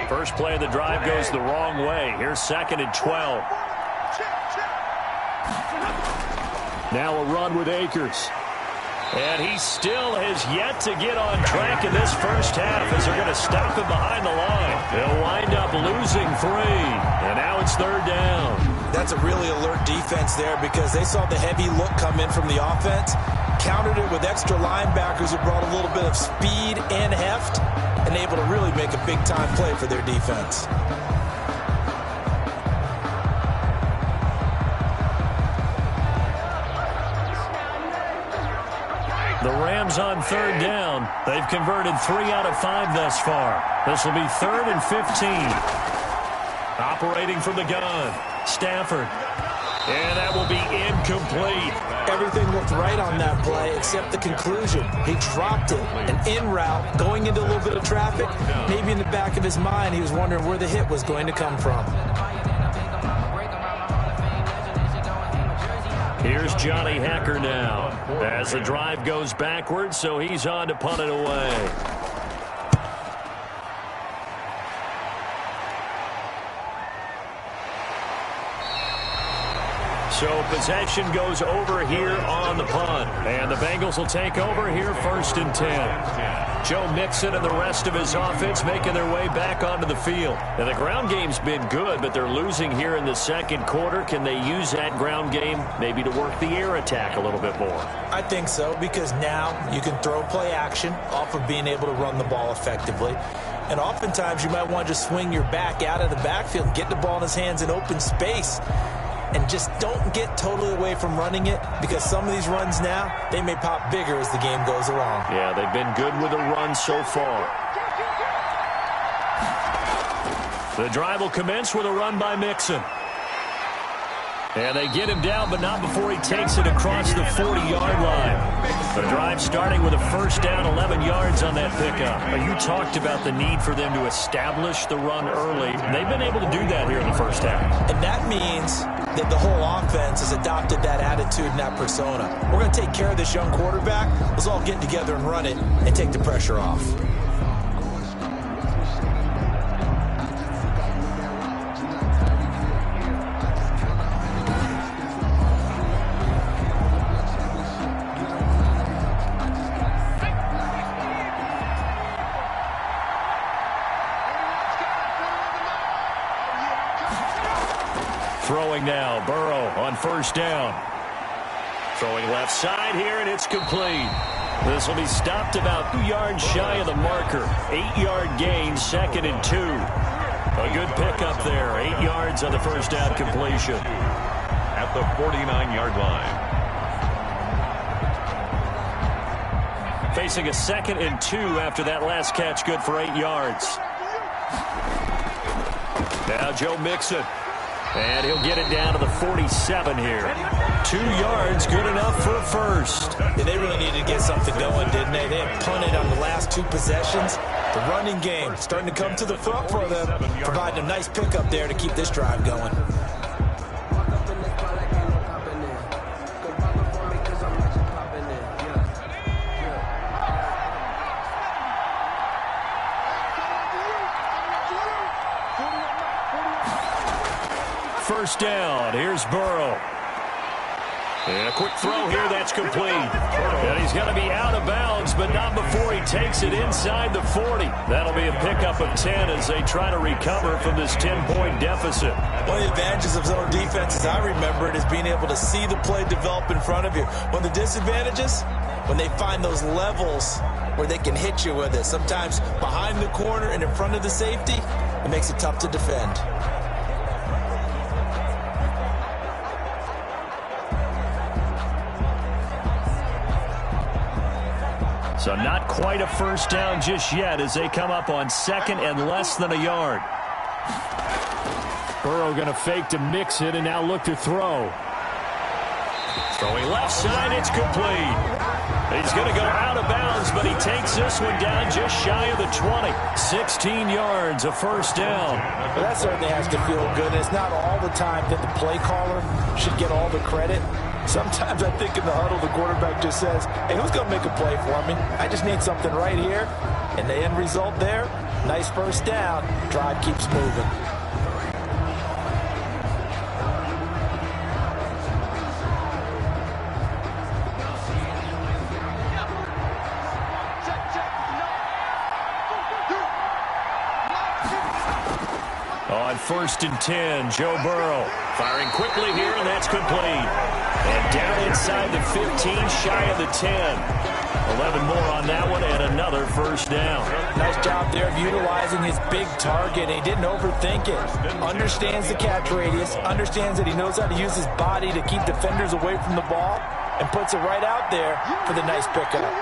First play of the drive goes the wrong way. Here's 2nd and 12. Now a run with Akers. And he still has yet to get on track in this first half as they're going to stop him behind the line. They'll wind up losing 3. And now it's 3rd down. That's a really alert defense there because they saw the heavy look come in from the offense, countered it with extra linebackers who brought a little bit of speed and heft, and able to really make a big-time play for their defense. The Rams on 3rd down. They've converted 3 out of 5 thus far. This will be 3rd and 15. Operating from the gun, Stafford. And that will be incomplete. Everything looked right on that play except the conclusion. He dropped it. An in route, going into a little bit of traffic. Maybe in the back of his mind, he was wondering where the hit was going to come from. Here's Johnny Hacker now as the drive goes backwards, so he's on to punt it away. So possession goes over here on the punt. And the Bengals will take over here 1st and 10. Joe Mixon and the rest of his offense making their way back onto the field. And the ground game's been good, but they're losing here in the 2nd quarter. Can they use that ground game maybe to work the air attack a little bit more? I think so, because now you can throw play action off of being able to run the ball effectively. And oftentimes you might want to just swing your back out of the backfield and get the ball in his hands in open space. And just don't get totally away from running it, because some of these runs now, they may pop bigger as the game goes along. Yeah, they've been good with the run so far. The drive will commence with a run by Mixon. And they get him down, but not before he takes it across the 40-yard line. The drive starting with a 1st down, 11 yards on that pickup. You talked about the need for them to establish the run early. They've been able to do that here in the first half. And that means that the whole offense has adopted that attitude and that persona. We're going to take care of this young quarterback. Let's all get together and run it and take the pressure off. Throwing now, Burrow on 1st down. Throwing left side here, and it's complete. This will be stopped about 2 yards shy of the marker. 8-yard gain, 2nd and 2. A good pickup there. 8 yards on the 1st down completion. At the 49-yard line. Facing a 2nd and 2 after that last catch, good for 8 yards. Now Joe Mixon. And he'll get it down to the 47 here. 2 yards, good enough for a first. Yeah, they really needed to get something going, didn't they? They had punted on the last 2 possessions. The running game starting to come to the front for them, providing a nice pickup there to keep this drive going. First down. Here's Burrow. And a quick throw here. That's complete. And he's going to be out of bounds, but not before he takes it inside the 40. That'll be a pickup of 10 as they try to recover from this 10-point deficit. One of the advantages of zone defense, as I remember it, is being able to see the play develop in front of you. One of the disadvantages, when they find those levels where they can hit you with it. Sometimes behind the corner and in front of the safety, it makes it tough to defend. So not quite a first down just yet as they come up on 2nd and less than a yard. Burrow going to fake to mix it and now look to throw. Throwing left side, it's complete. He's going to go out of bounds, but he takes this one down just shy of the 20. 16 yards, a first down. Well, that certainly has to feel good. It's not all the time that the play caller should get all the credit. Sometimes I think in the huddle, the quarterback just says, hey, who's going to make a play for me? I just need something right here. And the end result there, nice first down. Drive keeps moving. On 1st and 10, Joe Burrow firing quickly here, and that's complete. And down inside the 15, shy of the 10. 11 more on that one, and another first down. Nice job there of utilizing his big target. He didn't overthink it. Understands the catch radius, understands that he knows how to use his body to keep defenders away from the ball, and puts it right out there for the nice pickup.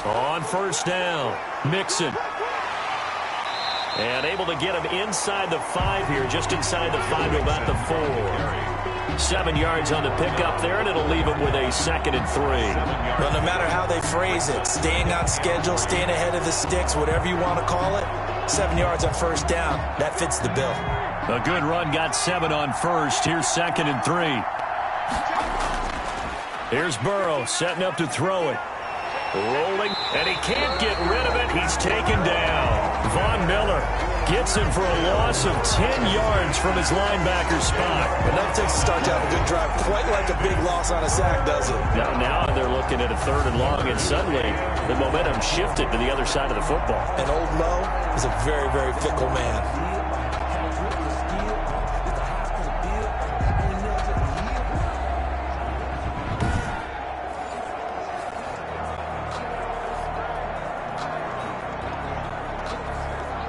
On 1st down, Mixon. And able to get him inside the 5 here, just inside the 5 to about the 4. 7 yards on the pickup there, and it'll leave him with a 2nd and 3. Well, no matter how they phrase it, staying on schedule, staying ahead of the sticks, whatever you want to call it, 7 yards on 1st down, that fits the bill. A good run, got 7 on 1st. Here's 2nd and 3. Here's Burrow setting up to throw it. Rolling, and he can't get rid of it. He's taken down. Von Miller gets him for a loss of 10 yards from his linebacker spot. But that takes a start to have a good drive. Quite like a big loss on a sack, does it? Now they're looking at a 3rd and long, and suddenly the momentum shifted to the other side of the football. And Old Mo is a very, very fickle man.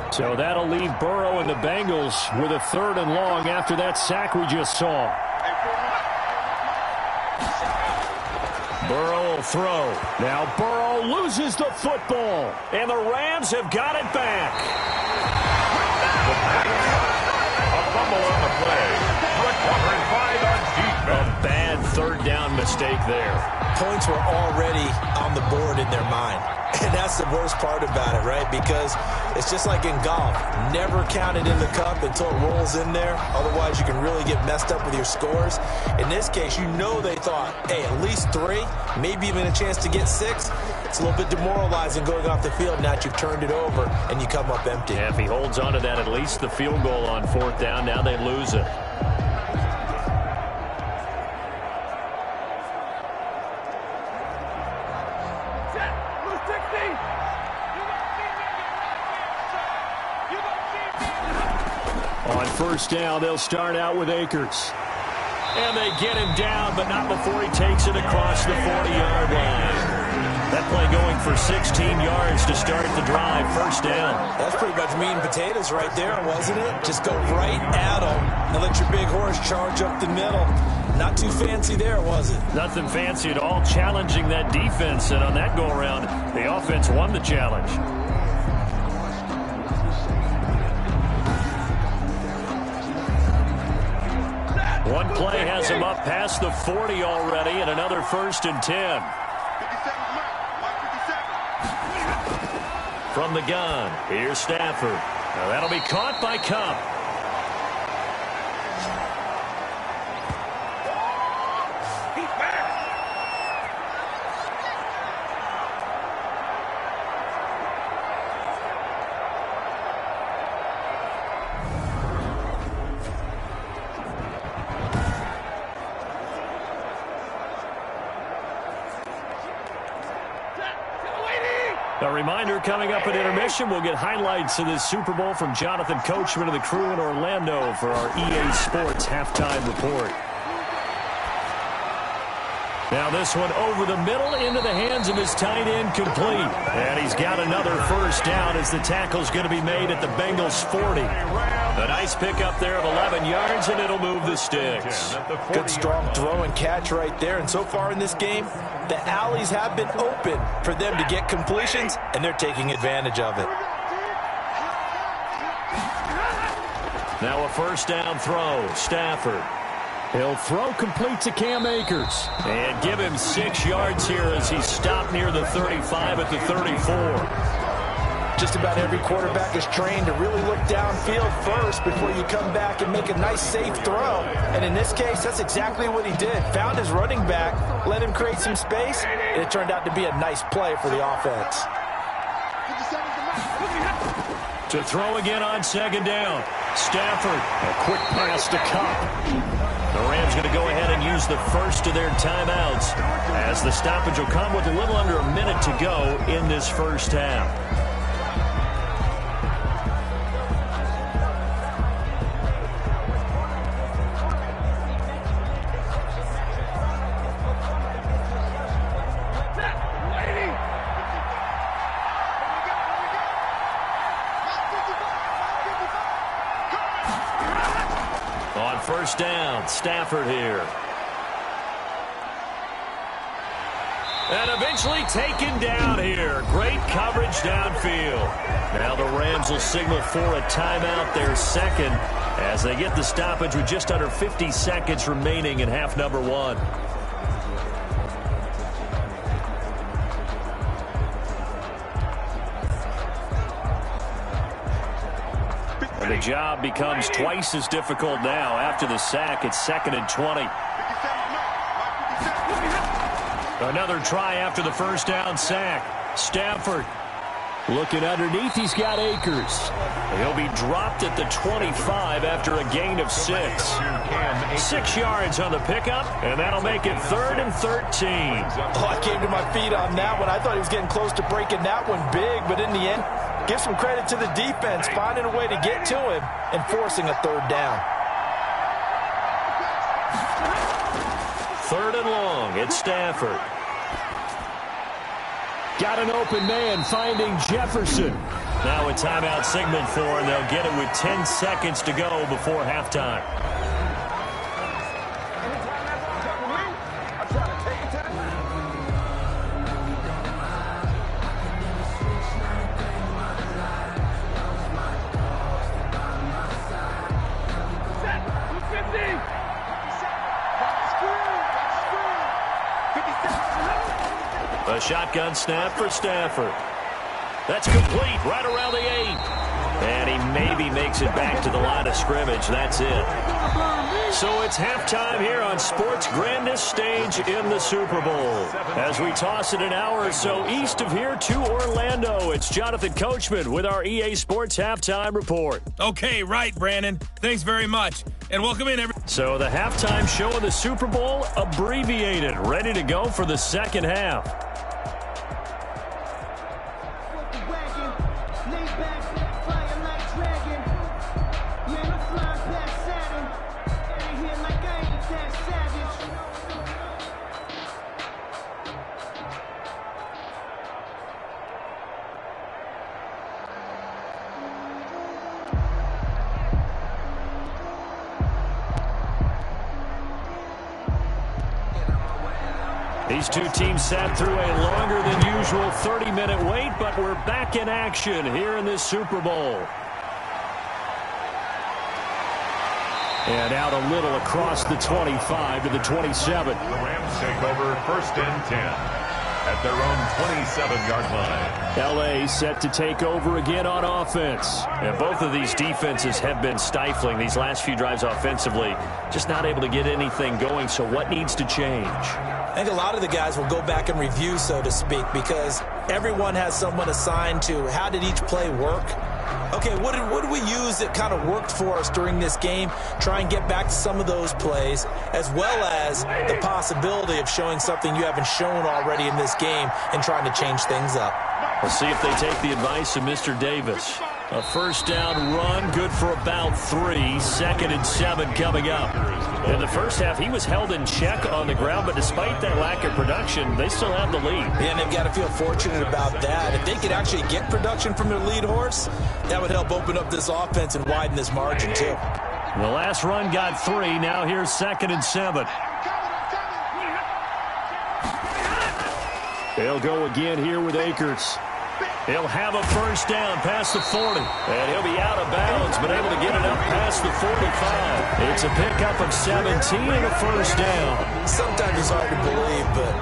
So that'll leave Burrow and the Bengals with a 3rd and long after that sack we just saw. Burrow will throw. Now Burrow loses the football. And the Rams have got it back. A fumble on the play. Recovered by the defense. A bad 3rd down mistake there. Points were already on the board in their mind. And that's the worst part about it, right? Because it's just like in golf. Never count it in the cup until it rolls in there. Otherwise, you can really get messed up with your scores. In this case, you know they thought, hey, at least 3, maybe even a chance to get 6. It's a little bit demoralizing going off the field. Now that you've turned it over and you come up empty. Yeah, if he holds on to that, at least the field goal on 4th down. Now they lose it. On 1st down, they'll start out with Akers. And they get him down, but not before he takes it across the 40-yard line. That play going for 16 yards to start the drive. 1st down. That's pretty much meat and potatoes right there, wasn't it? Just go right at them and let your big horse charge up the middle. Not too fancy there, was it? Nothing fancy at all, challenging that defense. And on that go-around, the offense won the challenge. One play has him up past the 40 already, and another 1st and 10. From the gun, here's Stafford. Now that'll be caught by Cup. A reminder, coming up at intermission, we'll get highlights of this Super Bowl from Jonathan Coachman and the crew in Orlando for our EA Sports halftime report. Now this one over the middle into the hands of his tight end, complete. And he's got another 1st down as the tackle's going to be made at the Bengals 40. A nice pickup there of 11 yards, and it'll move the sticks. Good strong throw and catch right there. And so far in this game, the alleys have been open for them to get completions, and they're taking advantage of it. Now a 1st down throw. Stafford. He'll throw complete to Cam Akers. And give him 6 yards here as he stopped near the 35 at the 34. Just about every quarterback is trained to really look downfield first before you come back and make a nice, safe throw. And in this case, that's exactly what he did. Found his running back, let him create some space, and it turned out to be a nice play for the offense. To throw again on second down. Stafford, a quick pass to Cup. The Rams going to go ahead and use the first of their timeouts as the stoppage will come with a little under a minute to go in this first half. On first down, Stafford here. And eventually taken down here. Great coverage downfield. Now the Rams will signal for a timeout, their second, as they get the stoppage with just under 50 seconds remaining in half number one. And the job becomes twice as difficult now after the sack. It's 2nd and 20. Another try after the first down sack. Stafford looking underneath. He's got Akers. He'll be dropped at the 25 after a gain of 6. 6 yards on the pickup, and that'll make it 3rd and 13. Oh, I came to my feet on that one. I thought he was getting close to breaking that one big, but in the end, give some credit to the defense, finding a way to get to him and forcing a 3rd down. 3rd and long. It's Stafford. Got an open man finding Jefferson. Now a timeout signal for, and they'll get it with 10 seconds to go before halftime. A shotgun snap for Stafford. That's complete right around the 8. And he maybe makes it back to the line of scrimmage. That's it. So it's halftime here on sports' grandest stage in the Super Bowl. As we toss it an hour or so east of here to Orlando, it's Jonathan Coachman with our EA Sports Halftime Report. Okay, right, Brandon. Thanks very much. And welcome in, everyone. So the halftime show of the Super Bowl abbreviated, ready to go for the second half. These two teams sat through a longer than usual 30-minute wait, but we're back in action here in this Super Bowl. And out a little across the 25 to the 27. The Rams take over 1st and 10 at their own 27-yard line. L.A. set to take over again on offense. And both of these defenses have been stifling these last few drives offensively. Just not able to get anything going, so what needs to change? I think a lot of the guys will go back and review, so to speak, because everyone has someone assigned to how did each play work. Okay, what did we use that kind of worked for us during this game? Try and get back to some of those plays, as well as the possibility of showing something you haven't shown already in this game and trying to change things up. We'll see if they take the advice of Mr. Davis. A first down run, good for about 3. 2nd and 7 coming up. In the first half, he was held in check on the ground, but despite that lack of production, they still have the lead. Yeah, and they've got to feel fortunate about that. If they could actually get production from their lead horse, that would help open up this offense and widen this margin, too. The last run got 3. Now here's 2nd and 7. They'll go again here with Akers. He'll have a first down past the 40. And he'll be out of bounds, but able to get it up past the 45. It's a pickup of 17 and a first down. Sometimes it's hard to believe, but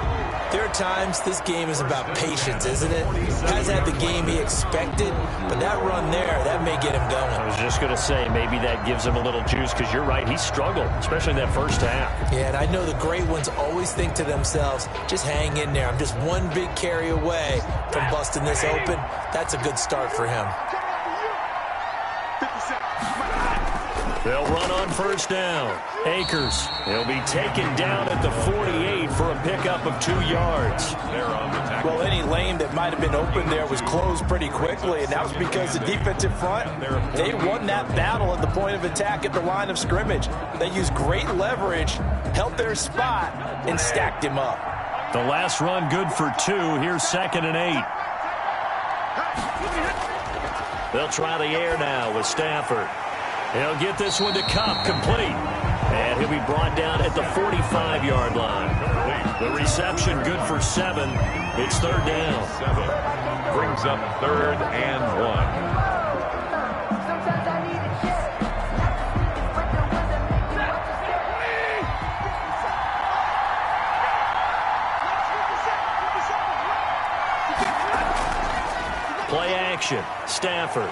There are times this game is about patience, isn't it? Hasn't had the game he expected, but that run there, that may get him going. I was just going to say, maybe that gives him a little juice, because you're right, he struggled, especially in that first half. Yeah, and I know the great ones always think to themselves, just hang in there. I'm just one big carry away from busting this open. That's a good start for him. They'll run on first down. Akers, he'll be taken down at the 48 for a pickup of 2 yards. Well, any lane that might have been open there was closed pretty quickly, and that was because the defensive front, they won that battle at the point of attack at the line of scrimmage. They used great leverage, held their spot, and stacked him up. The last run good for 2. Here's 2nd and 8. They'll try the air now with Stafford. He'll get this one to Cup, complete. And he'll be brought down at the 45-yard line. The reception good for 7. It's 3rd down. 7 brings up 3rd and 1. Play action. Stafford.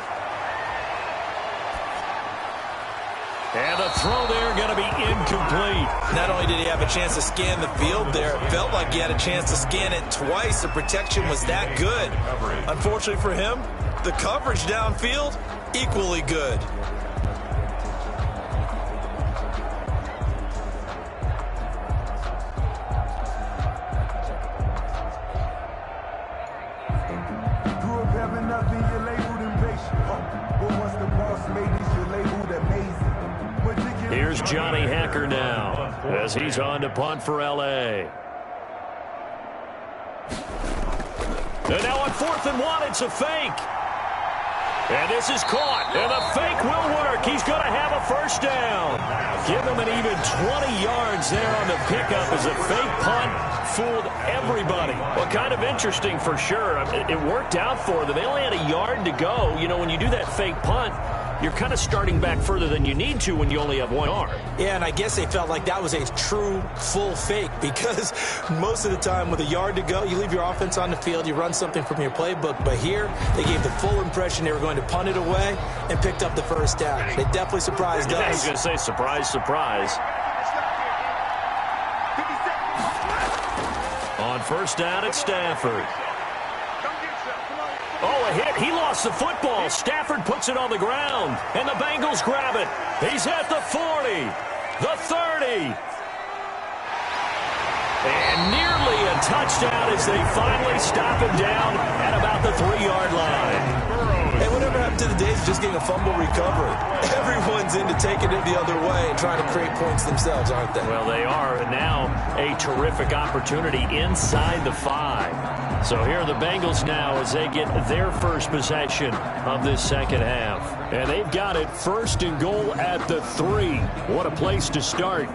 And the throw there going to be incomplete. Not only did he have a chance to scan the field there, it felt like he had a chance to scan it twice. The protection was that good. Unfortunately for him, the coverage downfield, equally good. Grew up having nothing, you're labeled impatient. But once the boss made it, you're labeled amazing. Here's Johnny Hacker now as he's on to punt for L.A. And now on 4th and 1, it's a fake. And this is caught. And the fake will work. He's going to have a first down. Give him an even 20 yards there on the pickup as a fake punt fooled everybody. Well, kind of interesting for sure. It worked out for them. They only had a yard to go. You know, when you do that fake punt, you're kind of starting back further than you need to when you only have 1 yard. Yeah, and I guess they felt like that was a true full fake because most of the time with a yard to go, you leave your offense on the field, you run something from your playbook. But here, they gave the full impression they were going to punt it away and picked up the first down. They definitely surprised us. I was going to say surprise, surprise. On first down, it's Stafford. Oh, a hit. He lost the football. Stafford puts it on the ground, and the Bengals grab it. He's at the 40, the 30, and nearly a touchdown as they finally stop him down at about the 3-yard line. Hey, whatever happened to the days of just getting a fumble recovery? Everyone's into taking it the other way and trying to create points themselves, aren't they? Well, they are. And now a terrific opportunity inside the 5. So here are the Bengals now as they get their first possession of this second half. And they've got it 1st and goal at the 3. What a place to start.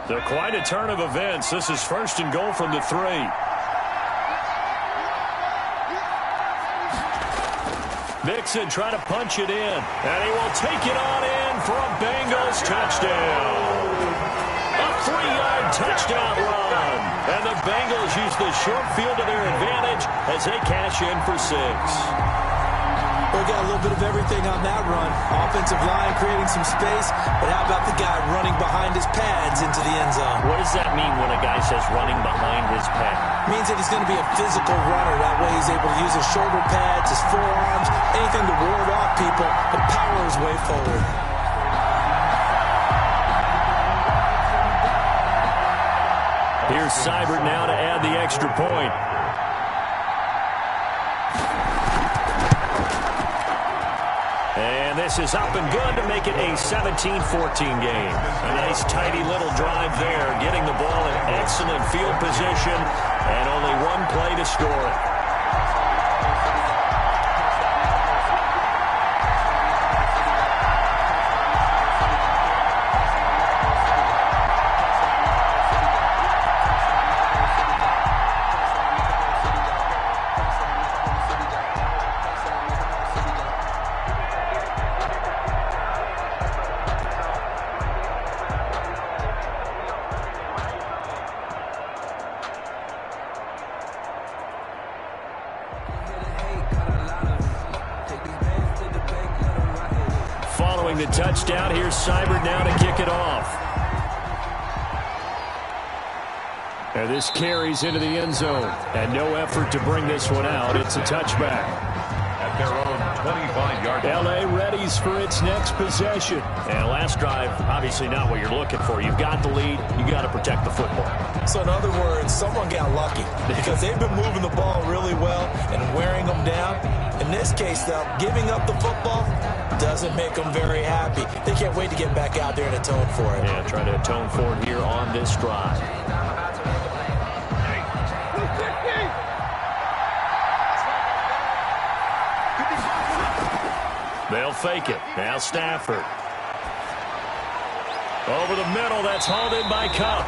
So quite a turn of events. This is 1st and goal from the 3. Mixon trying to punch it in, and he will take it on in for a Bengals touchdown. A 3-yard touchdown run, and the Bengals use the short field to their advantage as they cash in for 6. We got a little bit of everything on that run. Offensive line creating some space, but how about the guy running behind his pads into the end zone? What does that mean when a guy says running behind his pad? Means that he's going to be a physical runner. That way he's able to use his shoulder pads, his forearms, anything to ward off people and power his way forward. Here's Seibert now to add the extra point. And this is up and good to make it a 17-14 game. A nice, tidy little drive there, getting the ball in excellent field position, and only one play to score it. following the touchdown. Here's Seibert now to kick it off. And this carries into the end zone. And no effort to bring this one out. It's a touchback. At their own 25-yard line. L.A. readies for its next possession. And last drive, obviously not what you're looking for. You've got the lead. You got to protect the football. So in other words, someone got lucky because they've been moving the ball really well and wearing them down. In this case, though, giving up the football doesn't make them very happy. They can't wait to get back out there and atone for it. Yeah, try to atone for it here on this drive. They'll fake it. Now Stafford. Over the middle, that's hauled in by Cup.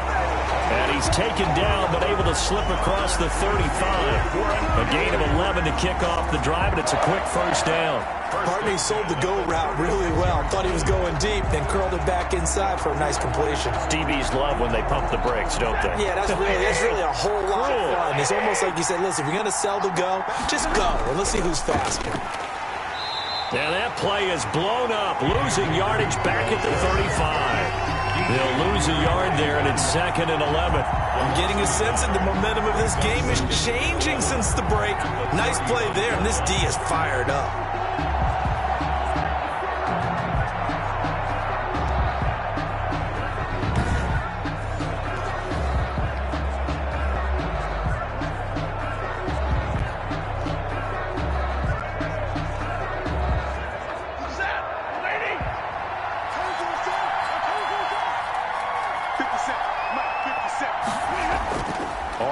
And he's taken down, but able to slip across the 35. A gain of 11 to kick off the drive, and it's a quick first down. Partney sold the go route really well. Thought he was going deep, then curled it back inside for a nice completion. DBs love when they pump the brakes, don't they? Yeah, that's really a whole lot of fun. It's almost like you said, listen, if you're going to sell the go, just go, and let's see who's faster. Now that play is blown up, losing yardage back at the 35. They'll lose a yard there, and it's 2nd and 11. I'm getting a sense that the momentum of this game is changing since the break. Nice play there, and this D is fired up.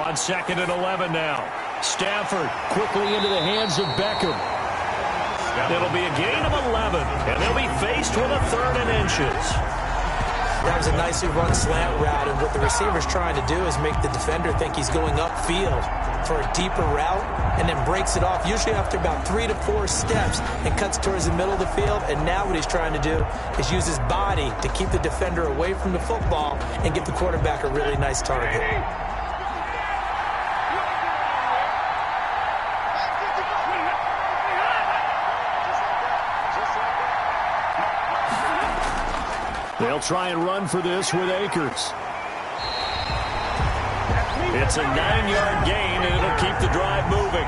On 2nd and 11 now. Stafford quickly into the hands of Beckham. It'll be a gain of 11, and they'll be faced with a 3rd and inches. That was a nicely run slant route, and what the receiver's trying to do is make the defender think he's going upfield for a deeper route, and then breaks it off, usually after about 3 to 4 steps, and cuts towards the middle of the field. And now what he's trying to do is use his body to keep the defender away from the football and give the quarterback a really nice target. They'll try and run for this with Akers. It's a 9-yard gain, and it'll keep the drive moving.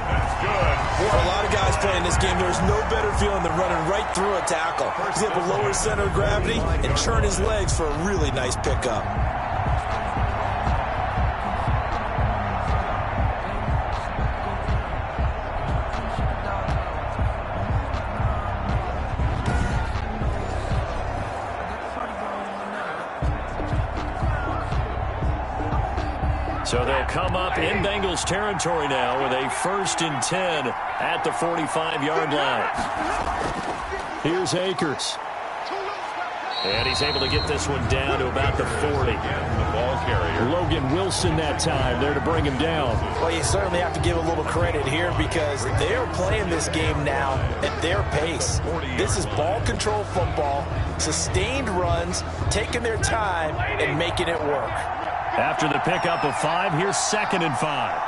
For a lot of guys playing this game, there's no better feeling than running right through a tackle. He's able to lower his center of gravity and turn his legs for a really nice pickup. So they'll come up in Bengals territory now with a 1st and 10 at the 45-yard line. Here's Akers. And he's able to get this one down to about the 40. The ball carrier. Logan Wilson that time there to bring him down. Well, you certainly have to give a little credit here because they're playing this game now at their pace. This is ball control football, sustained runs, taking their time and making it work. After the pickup of 5, here's 2nd and 5.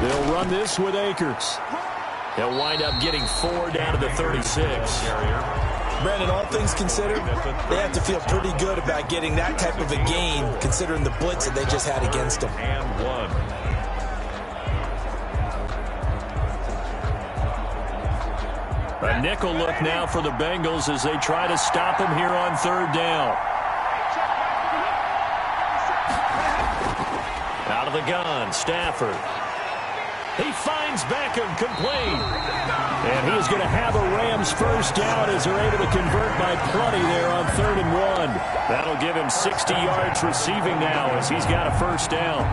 They'll run this with Akers. They'll wind up getting 4 down to the 36. Brandon, all things considered, they have to feel pretty good about getting that type of a gain considering the blitz that they just had against them. And 1. A nickel look now for the Bengals as they try to stop him here on 3rd down. Out of the gun, Stafford. He finds Beckham, complete. And he is going to have a Rams first down as they're able to convert by plenty there on 3rd and 1. That'll give him 60 yards receiving now as he's got a first down.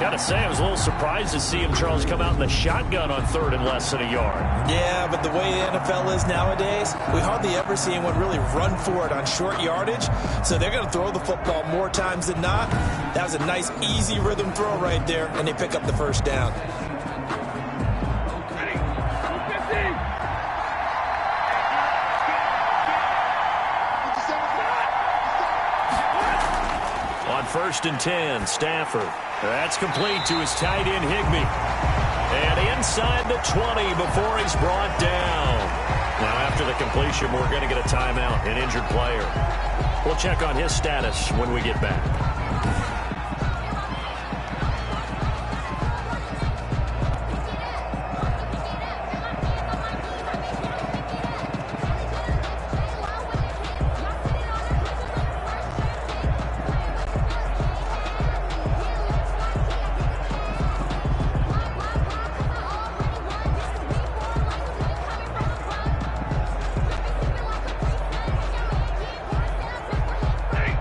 Got to say, I was a little surprised to see him, Charles, come out in the shotgun on 3rd and less than a yard. Yeah, but the way the NFL is nowadays, we hardly ever see anyone really run for it on short yardage. So they're going to throw the football more times than not. That was a nice, easy rhythm throw right there, and they pick up the first down. On 1st and 10, Stafford. That's complete to his tight end, Higbee. And inside the 20 before he's brought down. Now, after the completion, we're going to get a timeout, an injured player. We'll check on his status when we get back.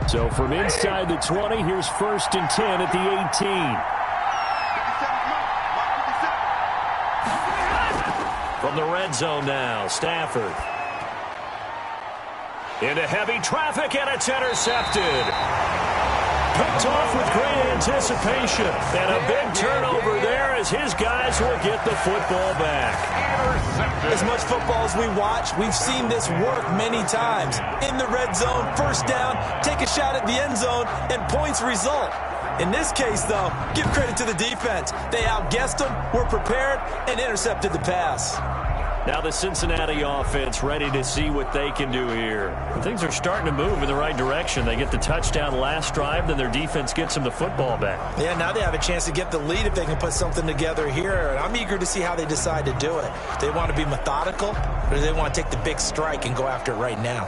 So from inside the 20, here's 1st and 10 at the 18. From the red zone now, Stafford. Into heavy traffic, and it's intercepted. Picked off with great anticipation. And a big turnover there as his guys will get the football back. As much football as we watch, we've seen this work many times. In the red zone, 1st down, take a shot at the end zone, and points result. In this case, though, give credit to the defense. They outguessed them, were prepared, and intercepted the pass. Now the Cincinnati offense ready to see what they can do here. Things are starting to move in the right direction. They get the touchdown last drive, then their defense gets them the football back. Yeah, now they have a chance to get the lead if they can put something together here. And I'm eager to see how they decide to do it. Do they want to be methodical, or do they want to take the big strike and go after it right now?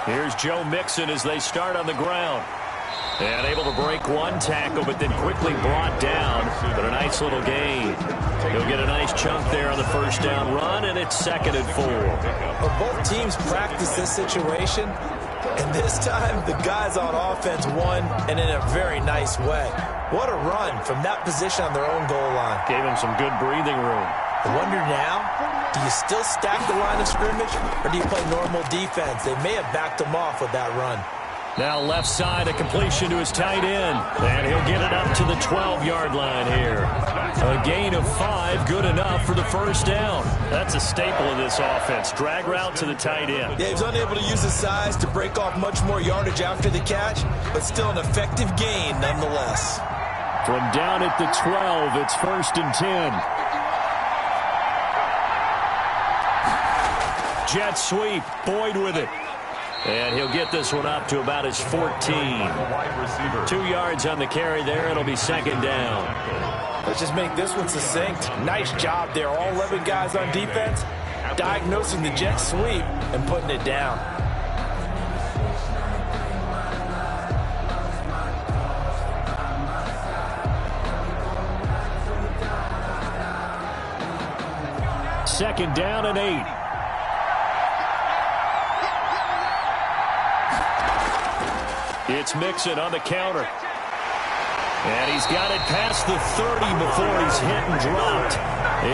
Here's Joe Mixon as they start on the ground. And able to break one tackle, but then quickly brought down. But a nice little gain. He'll get a nice chunk there on the 1st down run, and it's 2nd and 4. Well, both teams practice this situation, and this time the guys on offense won, and in a very nice way. What a run from that position on their own goal line. Gave him some good breathing room. I wonder now, do you still stack the line of scrimmage, or do you play normal defense? They may have backed them off with that run. Now left side, a completion to his tight end. And he'll get it up to the 12-yard line here. A gain of 5, good enough for the 1st down. That's a staple of this offense. Drag route to the tight end. Yeah, he was unable to use his size to break off much more yardage after the catch, but still an effective gain nonetheless. From down at the 12, it's 1st and 10. Jet sweep, Boyd with it. And he'll get this one up to about his 14. 2 yards on the carry there. It'll be 2nd down. Let's just make this one succinct. Nice job there. All 11 guys on defense diagnosing the jet sweep and putting it down. Second down and 8. It's Mixon on the counter. And he's got it past the 30 before he's hit and dropped.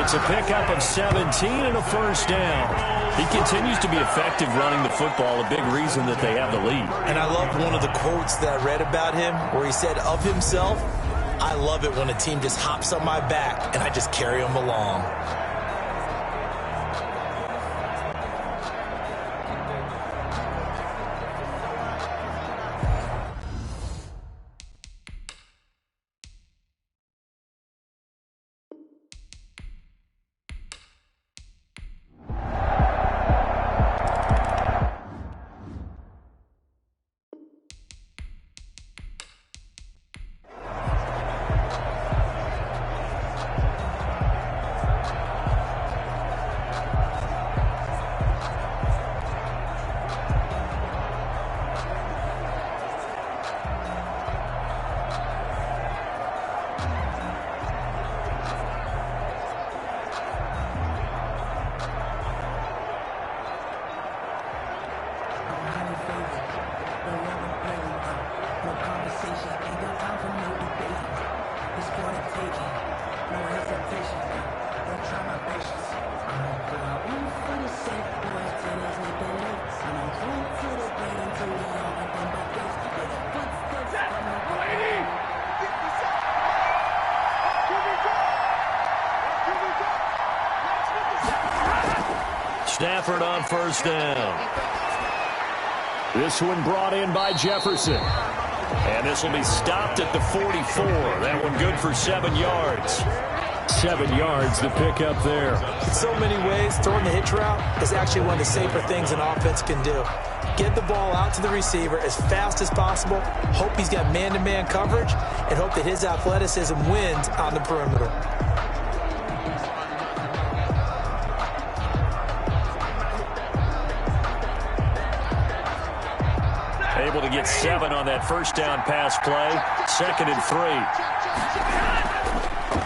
It's a pickup of 17 and a 1st down. He continues to be effective running the football, a big reason that they have the lead. And I loved one of the quotes that I read about him where he said of himself, "I love it when a team just hops on my back and I just carry them along." Stafford on first down. This one brought in by Jefferson. And this will be stopped at the 44. That one good for 7 yards. 7 yards to pick up there. In so many ways, throwing the hitch route is actually one of the safer things an offense can do. Get the ball out to the receiver as fast as possible, hope he's got man-to-man coverage, and hope that his athleticism wins on the perimeter. Able to get 7 on that first down pass play. 2nd and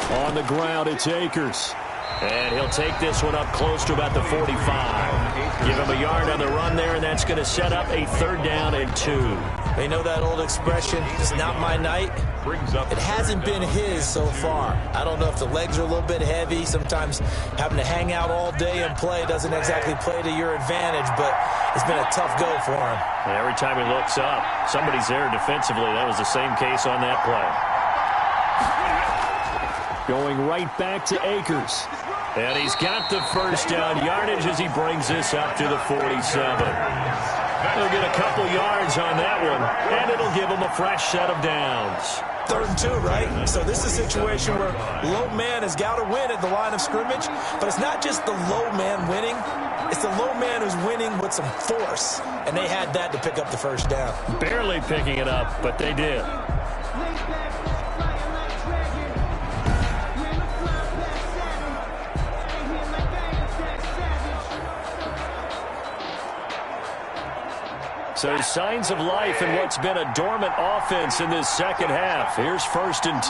3. On the ground, it's Akers. And he'll take this one up close to about the 45. Give him a yard on the run there, and that's going to set up a 3rd down and 2. They know that old expression, it's not my night. It hasn't been his so far. I don't know if the legs are a little bit heavy. Sometimes having to hang out all day and play doesn't exactly play to your advantage, but it's been a tough go for him. Every time he looks up, somebody's there defensively. That was the same case on that play. Going right back to Akers. And he's got the first down yardage as he brings this up to the 47. He'll get a couple yards on that one, and it'll give him a fresh set of downs. 3rd and 2, right? So this is a situation where low man has got to win at the line of scrimmage, but it's not just the low man winning. It's the low man who's winning with some force, and they had that to pick up the first down. Barely picking it up, but they did. So signs of life in what's been a dormant offense in this second half. Here's 1st and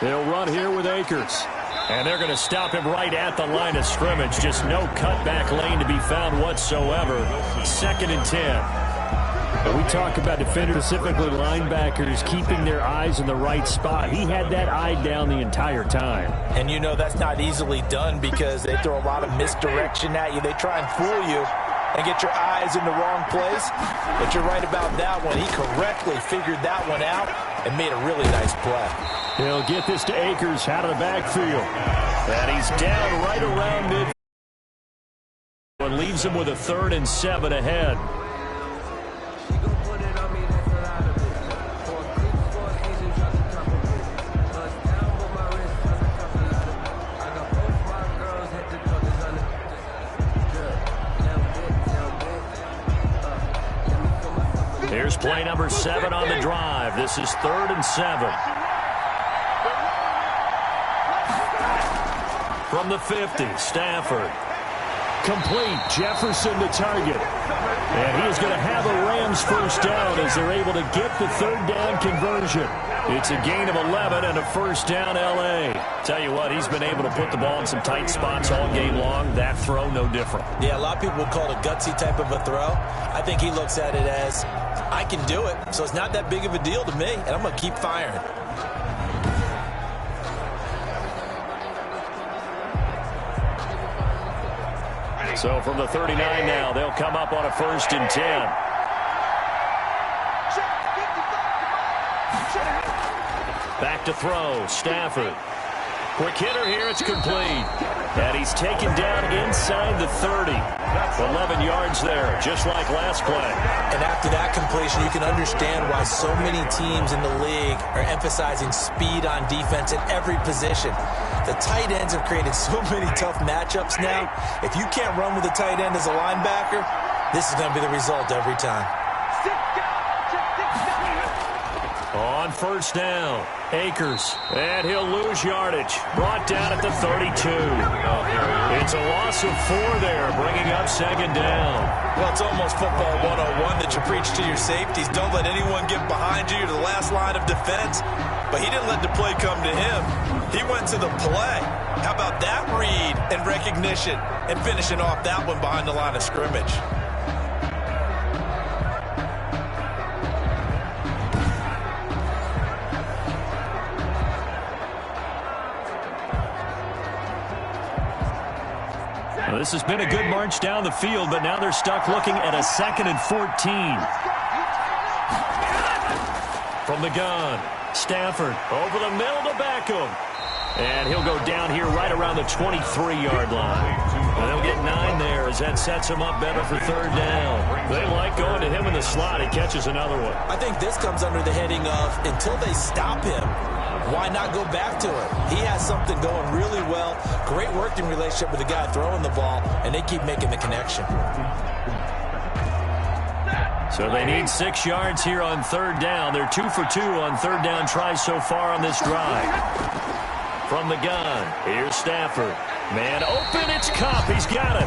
10. They'll run here with Akers. And they're going to stop him right at the line of scrimmage. Just no cutback lane to be found whatsoever. 2nd and 10. We talk about defenders, specifically linebackers, keeping their eyes in the right spot. He had that eye down the entire time. And you know that's not easily done because they throw a lot of misdirection at you. They try and fool you and get your eyes in the wrong place. But you're right about that one. He correctly figured that one out and made a really nice play. He'll get this to Akers out of the backfield. And he's down right around mid. And leaves him with a 3rd and 7 ahead. Here's play number 7 on the drive. This is 3rd and 7. From the 50, Stafford. Complete. Jefferson the target. And he is going to have a Rams first down as they're able to get the 3rd down conversion. It's a gain of 11 and a first down L.A. Tell you what, he's been able to put the ball in some tight spots all game long. That throw, no different. Yeah, a lot of people would call it a gutsy type of a throw. I think he looks at it as, I can do it, so it's not that big of a deal to me, and I'm going to keep firing. So from the 39 now, they'll come up on a 1st and 10. Back to throw, Stafford. Quick hitter here, it's complete. And he's taken down inside the 30. 11 yards there, just like last play. And after that completion, you can understand why so many teams in the league are emphasizing speed on defense at every position. The tight ends have created so many tough matchups now. If you can't run with a tight end as a linebacker, this is going to be the result every time. On first down, Akers, and he'll lose yardage. Brought down at the 32. It's a loss of 4 there, bringing up 2nd down. Well, it's almost football 101 that you preach to your safeties. Don't let anyone get behind you to the last line of defense. But he didn't let the play come to him. He went to the play. How about that read and recognition and finishing off that one behind the line of scrimmage? Well, this has been a good march down the field, but now they're stuck looking at a 2nd and 14. From the gun, Stafford over the middle to Beckham. And he'll go down here right around the 23-yard line. And they'll get 9 there as that sets him up better for third down. They like going to him in the slot. He catches another one. I think this comes under the heading of until they stop him, why not go back to him? He has something going really well. Great working relationship with the guy throwing the ball, and they keep making the connection. So they need 6 yards here on third down. They're 2 for 2 on third down tries so far on this drive. From the gun, here's Stafford. Man open, it's Cup. He's got it.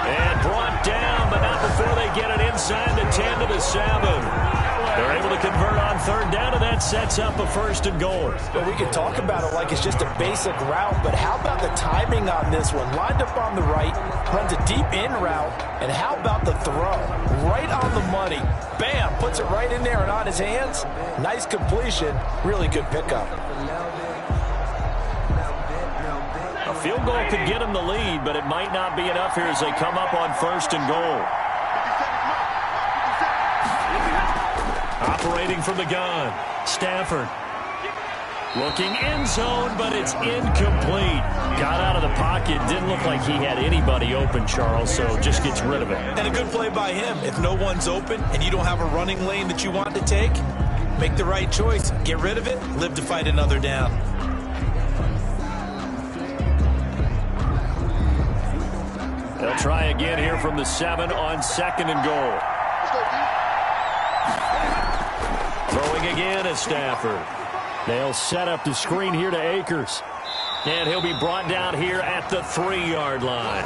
And brought down, but not before they get it inside the 10 to the 7. They're able to convert on third down, and that sets up a 1st and goal. Well, we can talk about it like it's just a basic route, but how about the timing on this one? Lined up on the right, runs a deep in route, and how about the throw? Right on the money. Bam, puts it right in there and on his hands. Nice completion. Really good pickup. A field goal could get him the lead, but it might not be enough here as they come up on 1st and goal. Operating from the gun, Stafford. Looking end zone, but it's incomplete. Got out of the pocket. Didn't look like he had anybody open, Charles, so just gets rid of it. And a good play by him. If no one's open and you don't have a running lane that you want to take, make the right choice. Get rid of it. Live to fight another down. They'll try again here from the 7 on 2nd and goal. Throwing again is Stafford. They'll set up the screen here to Akers. And he'll be brought down here at the 3-yard line.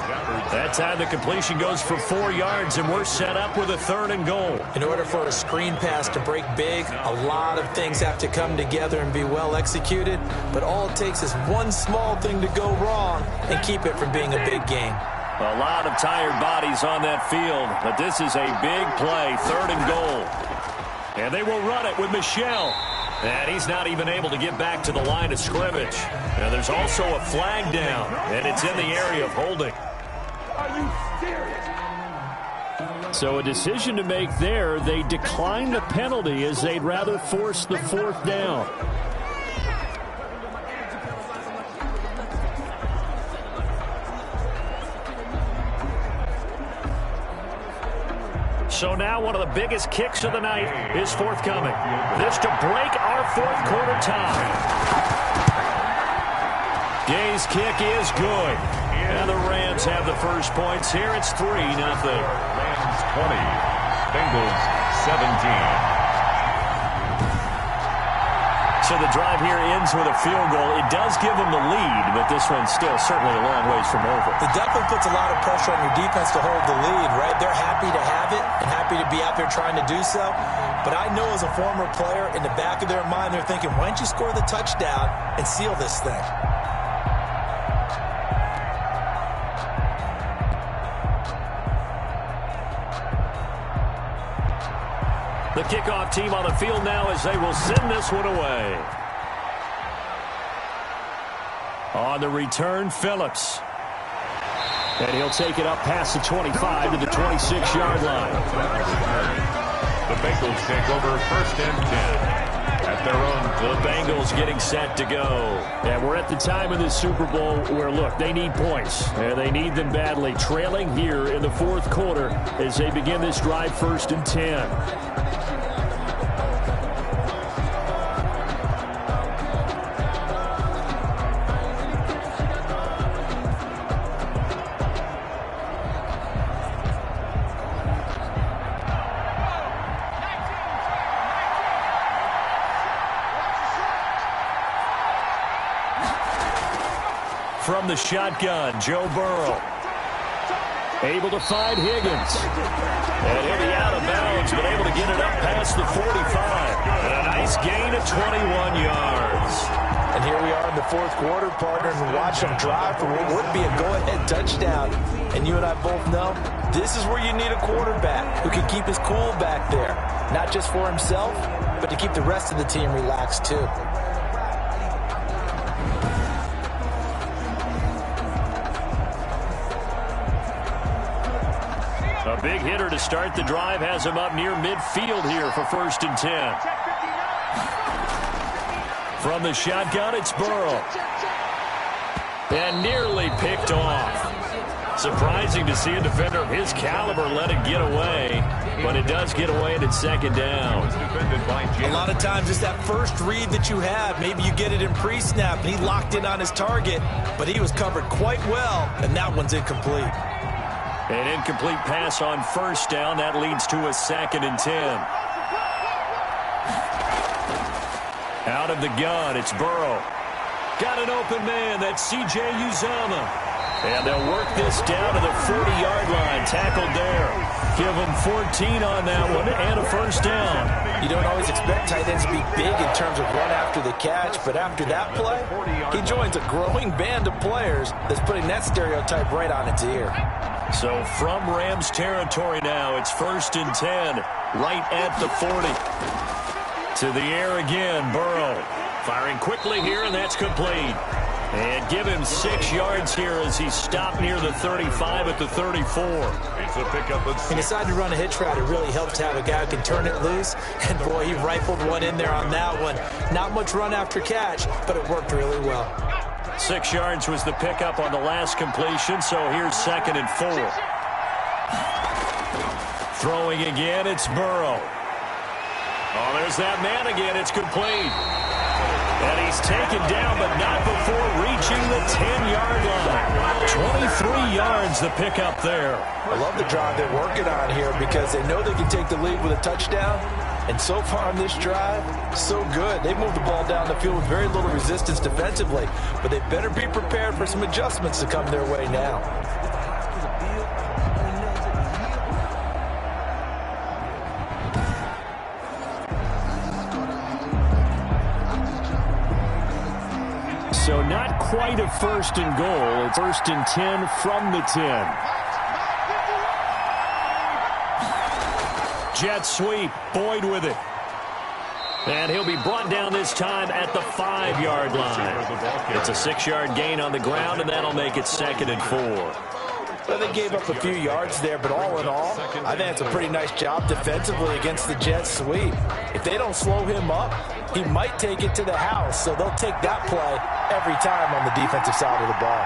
That time the completion goes for 4 yards, and we're set up with a 3rd and goal. In order for a screen pass to break big, a lot of things have to come together and be well executed. But all it takes is one small thing to go wrong and keep it from being a big game. A lot of tired bodies on that field, but this is a big play, 3rd and goal. And they will run it with Michel. And he's not even able to get back to the line of scrimmage. And there's also a flag down, and it's in the area of holding. Are you serious? So a decision to make there. They decline the penalty as they'd rather force the 4th down. So now one of the biggest kicks of the night is forthcoming. This to break our 4th quarter tie. Gay's kick is good. And the Rams have the first points here. It's 3-0. Rams 20, Bengals 17. So the drive here ends with a field goal. It does give them the lead, but this one's still certainly a long ways from over. It definitely puts a lot of pressure on your defense to hold the lead, right? They're happy to have it and happy to be out there trying to do so. But I know as a former player, in the back of their mind, they're thinking, why don't you score the touchdown and seal this thing? The kickoff team on the field now as they will send this one away. On the return, Phillips. And he'll take it up past the 25 to the 26-yard line. The Bengals take over 1st and 10 at their own. The Bengals getting set to go. And we're at the time in this Super Bowl where, look, they need points. And they need them badly. Trailing here in the 4th quarter as they begin this drive 1st and 10. From the shotgun, Joe Burrow. Able to find Higgins. And he'll be out of bounds, but able to get it up past the 45. And a nice gain of 21 yards. And here we are in the 4th quarter, partner, and watch them drive for what would be a go-ahead touchdown. And you and I both know this is where you need a quarterback who can keep his cool back there. Not just for himself, but to keep the rest of the team relaxed too. A big hitter to start the drive has him up near midfield here for 1st and 10. From the shotgun, it's Burrow. And nearly picked off. Surprising to see a defender of his caliber let it get away, but it does get away and it's second down. A lot of times it's that first read that you have. Maybe you get it in pre-snap, and he locked in on his target, but he was covered quite well, and that one's incomplete. An incomplete pass on first down. That leads to a 2nd and 10. Out of the gun, it's Burrow. Got an open man. That's C.J. Uzomah. And they'll work this down to the 40-yard line. Tackled there. Give him 14 on that one and a first down. You don't always expect tight ends to be big in terms of run after the catch, but after that play, he joins a growing band of players that's putting that stereotype right on its ear. So from Rams territory now, it's 1st and 10, right at the 40. To the air again, Burrow. Firing quickly here, and that's complete. And give him 6 yards here as he stopped near the 35 at the 34. It's a pickup of 6. He decided to run a hitch route. It really helps to have a guy who can turn it loose. And, boy, he rifled one in there on that one. Not much run after catch, but it worked really well. 6 yards was the pickup on the last completion, so here's 2nd and 4. Throwing again, it's Burrow. Oh, there's that man again. It's complete. And he's taken down, but not before reaching the 10-yard line. 23 yards the pickup there. I love the drive they're working on here because they know they can take the lead with a touchdown. And so far on this drive, so good. They moved the ball down the field with very little resistance defensively, but they better be prepared for some adjustments to come their way now. So not quite a 1st and goal. It's 1st and 10 from the 10. Jet sweep. Boyd with it. And he'll be brought down this time at the 5-yard line. It's a 6-yard gain on the ground, and that'll make it 2nd and 4. Well, they gave up a few yards there, but all in all, I think it's a pretty nice job defensively against the jet sweep. If they don't slow him up, he might take it to the house, so they'll take that play every time on the defensive side of the ball.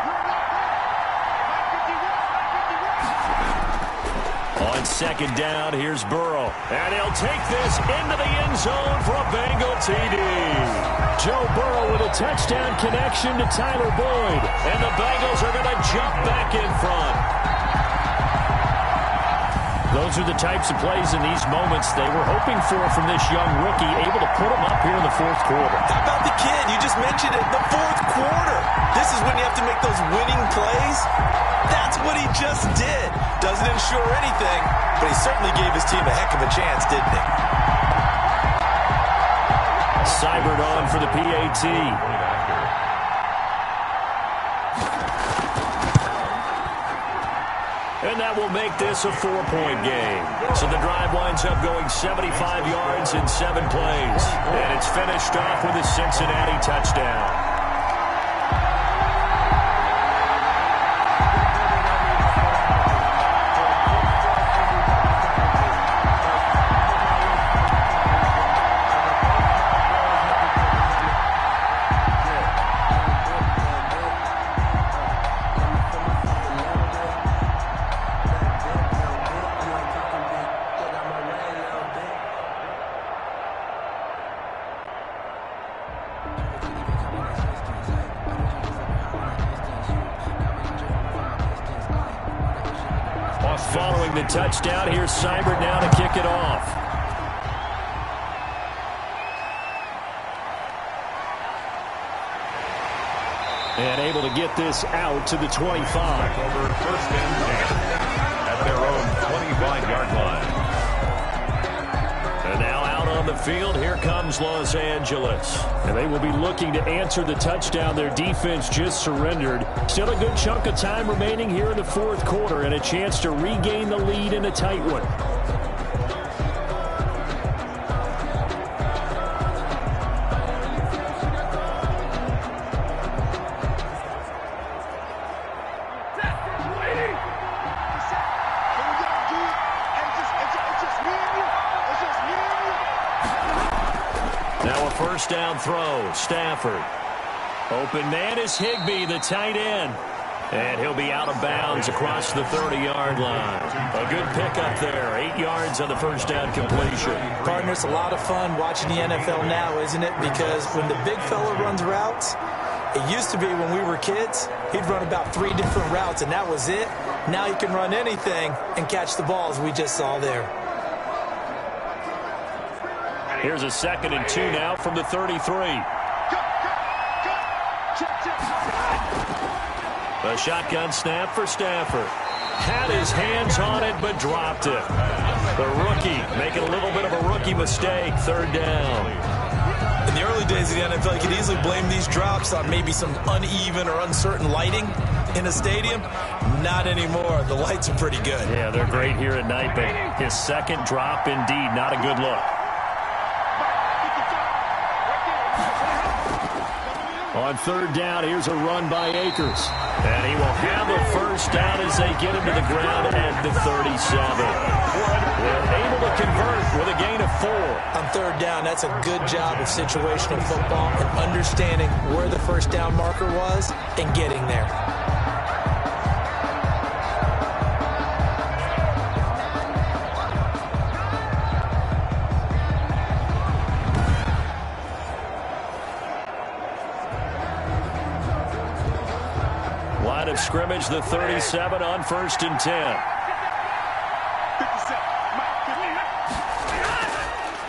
On 2nd down, here's Burrow. And he'll take this into the end zone for a Bengal TD. Joe Burrow with a touchdown connection to Tyler Boyd. And the Bengals are going to jump back in front. Those are the types of plays in these moments they were hoping for from this young rookie, able to put them up here in the 4th quarter. How about the kid? You just mentioned it, the 4th quarter. This is when you have to make those winning plays. That's what he just did. Doesn't ensure anything, but he certainly gave his team a heck of a chance, didn't he? Seibert on for the PAT. And that will make this a 4-point game. So the drive winds up going 75 yards in 7 plays. And it's finished off with a Cincinnati touchdown. Following the touchdown, here's Seibert now to kick it off. And able to get this out to the 25. Over 1st and 10 at their own 25-yard line. And now out on the field, here comes Los Angeles. And they will be looking to answer the touchdown their defense just surrendered. Still a good chunk of time remaining here in the 4th quarter and a chance to regain the lead in a tight one. Now a 1st down throw. Stafford. Open man is Higbee, the tight end. And he'll be out of bounds across the 30-yard line. A good pickup there. 8 yards on the first down completion. Partner, it's a lot of fun watching the NFL now, isn't it? Because when the big fella runs routes, it used to be when we were kids, he'd run about 3 different routes, and that was it. Now he can run anything and catch the balls we just saw there. Here's a 2nd and 2 now from the 33. A shotgun snap for Stafford. Had his hands on it, but dropped it. The rookie making a little bit of a rookie mistake. 3rd down. In the early days of the NFL, you could easily blame these drops on maybe some uneven or uncertain lighting in a stadium. Not anymore. The lights are pretty good. Yeah, they're great here at night, but his 2nd drop, indeed, not a good look. On 3rd down, here's a run by Akers. And he will have a first down as they get him to the ground at the 37. They're able to convert with a gain of 4. On 3rd down, that's a good job of situational football and understanding where the first down marker was and getting there. Line of scrimmage, the 37 on 1st and 10.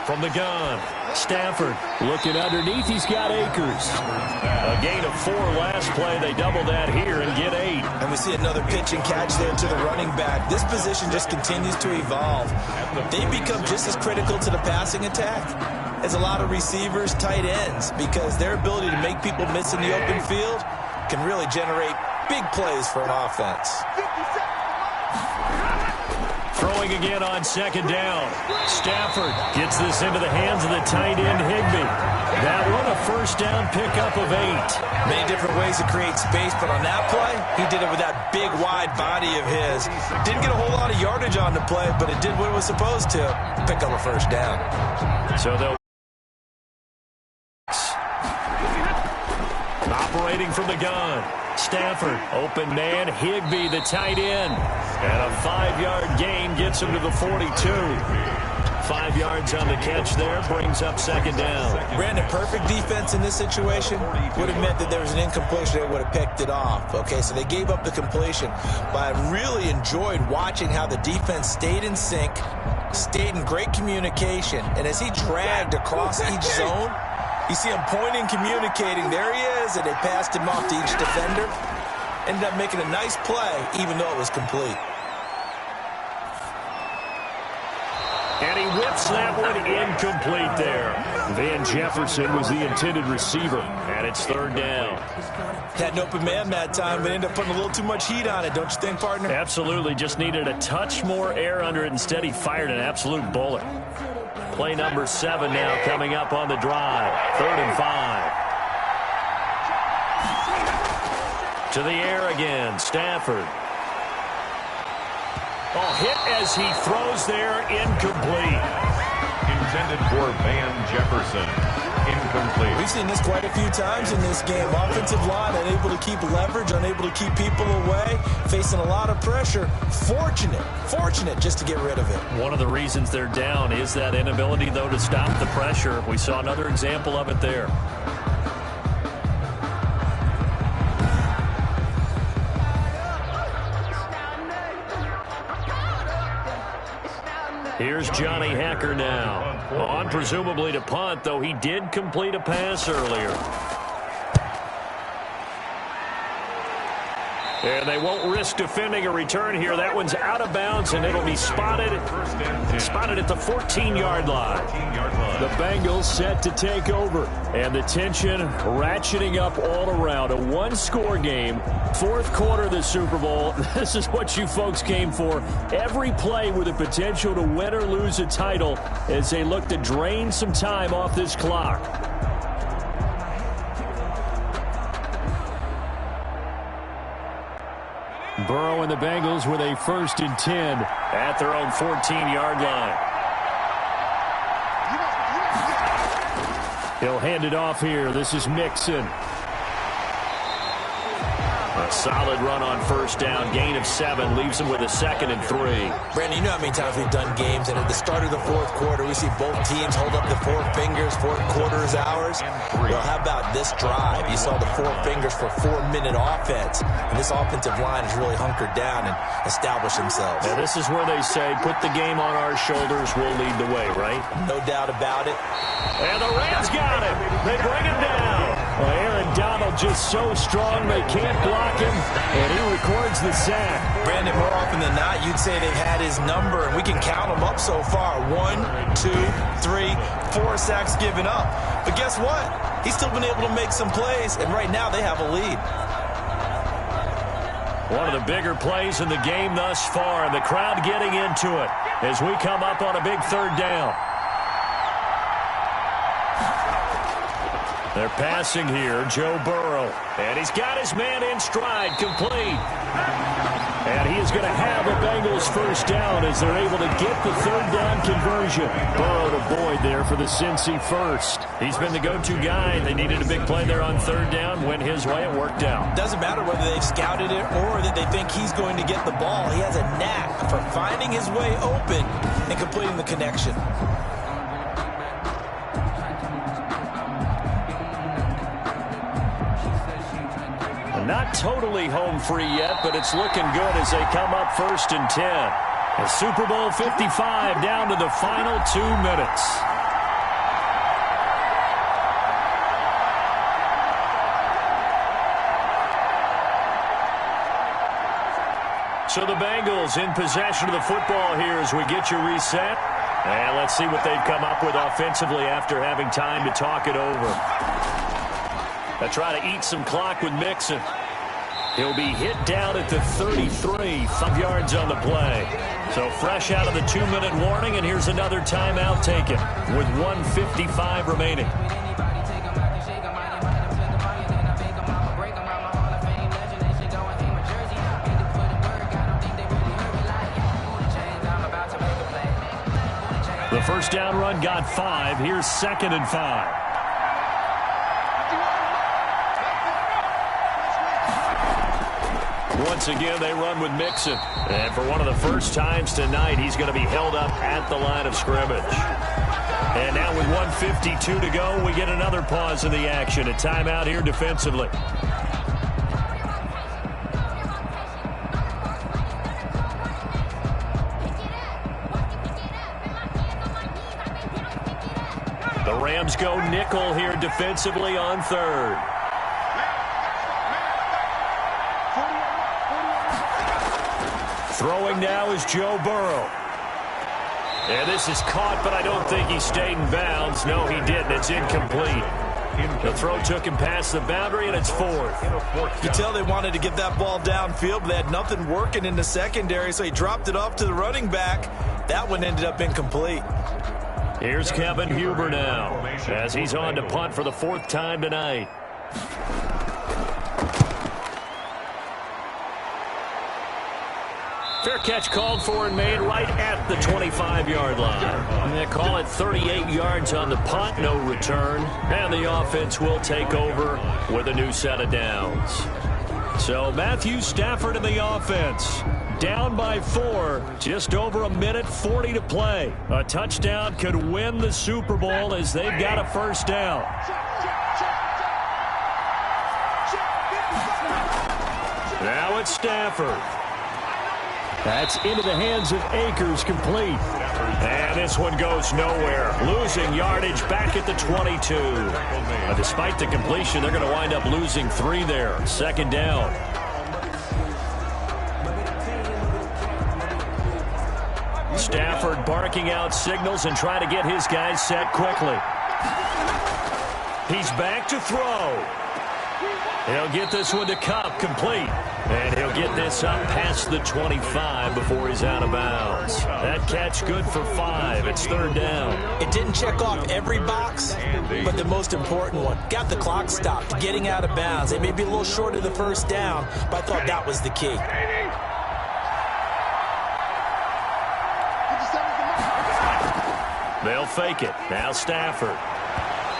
From the gun, Stafford looking underneath. He's got Akers. A gain of 4 last play. They double that here and get 8. And we see another pitch and catch there to the running back. This position just continues to evolve. They become just as critical to the passing attack as a lot of receivers, tight ends, because their ability to make people miss in the open field can really generate big plays for an offense. Throwing again on 2nd down. Stafford gets this into the hands of the tight end, Higbee. That one a first down pickup of 8. Many different ways to create space, but on that play, he did it with that big, wide body of his. Didn't get a whole lot of yardage on the play, but it did what it was supposed to, pick up a first down. So they'll operating from the gun. Stafford, open man, Higbee, the tight end. And a 5-yard gain gets him to the 42. 5 yards on the catch there, brings up 2nd down. Brandon, perfect defense in this situation would have meant that there was an incompletion. They would have picked it off. Okay, so they gave up the completion. But I really enjoyed watching how the defense stayed in sync, stayed in great communication. And as he dragged across each zone, you see him pointing, communicating. There he is, and they passed him off to each defender. Ended up making a nice play, even though it was complete. And he whips that one incomplete there. Van Jefferson was the intended receiver, and it's 3rd down. Had an open man that time, but ended up putting a little too much heat on it, don't you think, partner? Absolutely. Just needed a touch more air under it. Instead, he fired an absolute bullet. Play number 7 now coming up on the drive. 3rd and 5. To the air again, Stafford. Oh, hit as he throws there, incomplete. Intended for Van Jefferson. Incomplete. We've seen this quite a few times in this game. Offensive line unable to keep leverage, unable to keep people away, facing a lot of pressure. Fortunate just to get rid of it. One of the reasons they're down is that inability, though, to stop the pressure. We saw another example of it there. Here's Johnny Hacker now. On presumably to punt, though he did complete a pass earlier. And they won't risk defending a return here. That one's out of bounds, and it'll be spotted at the 14-yard line. The Bengals set to take over, and the tension ratcheting up all around. A one-score game, 4th quarter of the Super Bowl. This is what you folks came for. Every play with the potential to win or lose a title as they look to drain some time off this clock. Burrow and the Bengals with a 1st and 10 at their own 14-yard line. He'll hand it off here. This is Mixon. A solid run on first down. Gain of 7 leaves him with a 2nd and 3. Brandon, you know how many times we've done games, and at the start of the fourth quarter, we see both teams hold up the 4 fingers, 4 quarters ours. Well, how about this drive? You saw the 4 fingers for 4-minute offense, and this offensive line has really hunkered down and established themselves. Yeah, this is where they say, put the game on our shoulders, we'll lead the way, right? No doubt about it. And the Rams got him. They bring him down. Well, Aaron Donald just so strong they can't block him, and he records the sack. Brandon, more often than not, you'd say they've had his number, and we can count them up so far. 1, 2, 3, 4 sacks given up. But guess what? He's still been able to make some plays, and right now they have a lead. One of the bigger plays in the game thus far, and the crowd getting into it as we come up on a big 3rd down. They're passing here, Joe Burrow. And he's got his man in stride, complete. And he is going to have a Bengals first down as they're able to get the 3rd down conversion. Burrow to Boyd there for the Cincy first. He's been the go-to guy. They needed a big play there on 3rd down. Went his way, it worked out. Doesn't matter whether they've scouted it or that they think he's going to get the ball. He has a knack for finding his way open and completing the connection. Not totally home free yet, but it's looking good as they come up 1st and 10. A Super Bowl 55 down to the final 2 minutes. So the Bengals in possession of the football here as we get you reset. And let's see what they've come up with offensively after having time to talk it over. They try to eat some clock with Mixon. He'll be hit down at the 33, 5 yards on the play. So fresh out of the 2-minute warning, and here's another timeout taken with 1:55 remaining. The first down run got 5. Here's 2nd and 5. Once again, they run with Mixon. And for one of the first times tonight, he's going to be held up at the line of scrimmage. And now with 1:52 to go, we get another pause in the action. A timeout here defensively. The Rams go nickel here defensively on 3rd. Throwing now is Joe Burrow. And this is caught, but I don't think he stayed in bounds. No, he didn't. It's incomplete. The throw took him past the boundary, and it's 4th. You can tell they wanted to get that ball downfield, but they had nothing working in the secondary, so he dropped it off to the running back. That one ended up incomplete. Here's Kevin Huber now as he's on to punt for the 4th time tonight. Fair catch called for and made right at the 25-yard line. And they call it 38 yards on the punt, no return. And the offense will take over with a new set of downs. So Matthew Stafford in the offense. Down by 4, just over 1:40 to play. A touchdown could win the Super Bowl as they've got a first down. Now it's Stafford. That's into the hands of Akers, complete. And this one goes nowhere. Losing yardage back at the 22. Despite the completion, they're going to wind up losing 3 there. 2nd down. Stafford barking out signals and trying to get his guys set quickly. He's back to throw. He'll get this one to Kupp, complete. And he'll get this up past the 25 before he's out of bounds. That catch good for 5. It's 3rd down. It didn't check off every box, but the most important one. Got the clock stopped, getting out of bounds. They may be a little short of the first down, but I thought that was the key. They'll fake it. Now Stafford.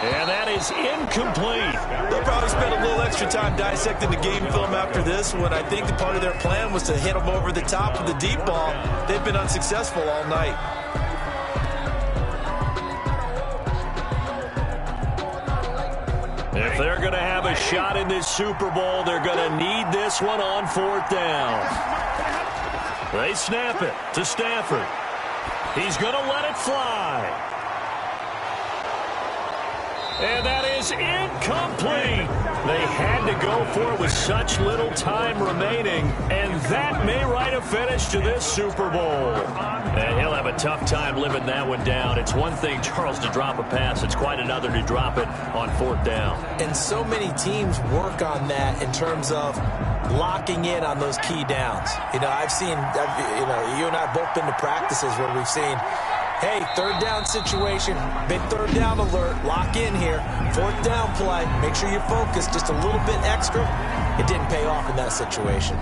And that is incomplete. They'll probably spend a little extra time dissecting the game film after this one. I think the part of their plan was to hit them over the top with the deep ball. They've been unsuccessful all night. If they're going to have a shot in this Super Bowl, they're going to need this one on 4th down. They snap it to Stafford. He's going to let it fly. And that is incomplete. They had to go for it with such little time remaining, and that may write a finish to this Super Bowl. And he'll have a tough time living that one down. It's one thing, Charles, to drop a pass. It's quite another to drop it on 4th down. And so many teams work on that in terms of locking in on those key downs. You know, you and I have both been to practices where we've seen, hey, 3rd down situation, big 3rd down alert, lock in here, 4th down play, make sure you focus just a little bit extra. It didn't pay off in that situation.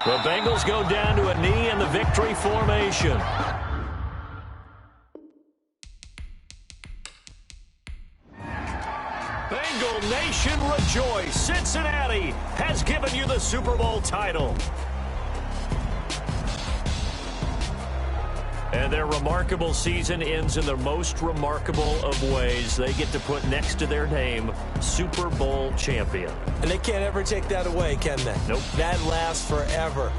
The Bengals go down to a knee in the victory formation. Bengal Nation rejoice. Cincinnati has given you the Super Bowl title. And their remarkable season ends in the most remarkable of ways. They get to put next to their name, Super Bowl champion. And they can't ever take that away, can they? Nope. That lasts forever.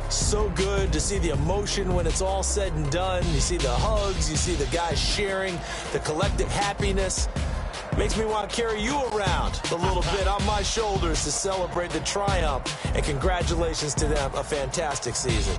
So good to see the emotion when it's all said and done. You see the hugs, you see the guys sharing, the collective happiness. Makes me want to carry you around a little bit on my shoulders to celebrate the triumph. And congratulations to them, a fantastic season.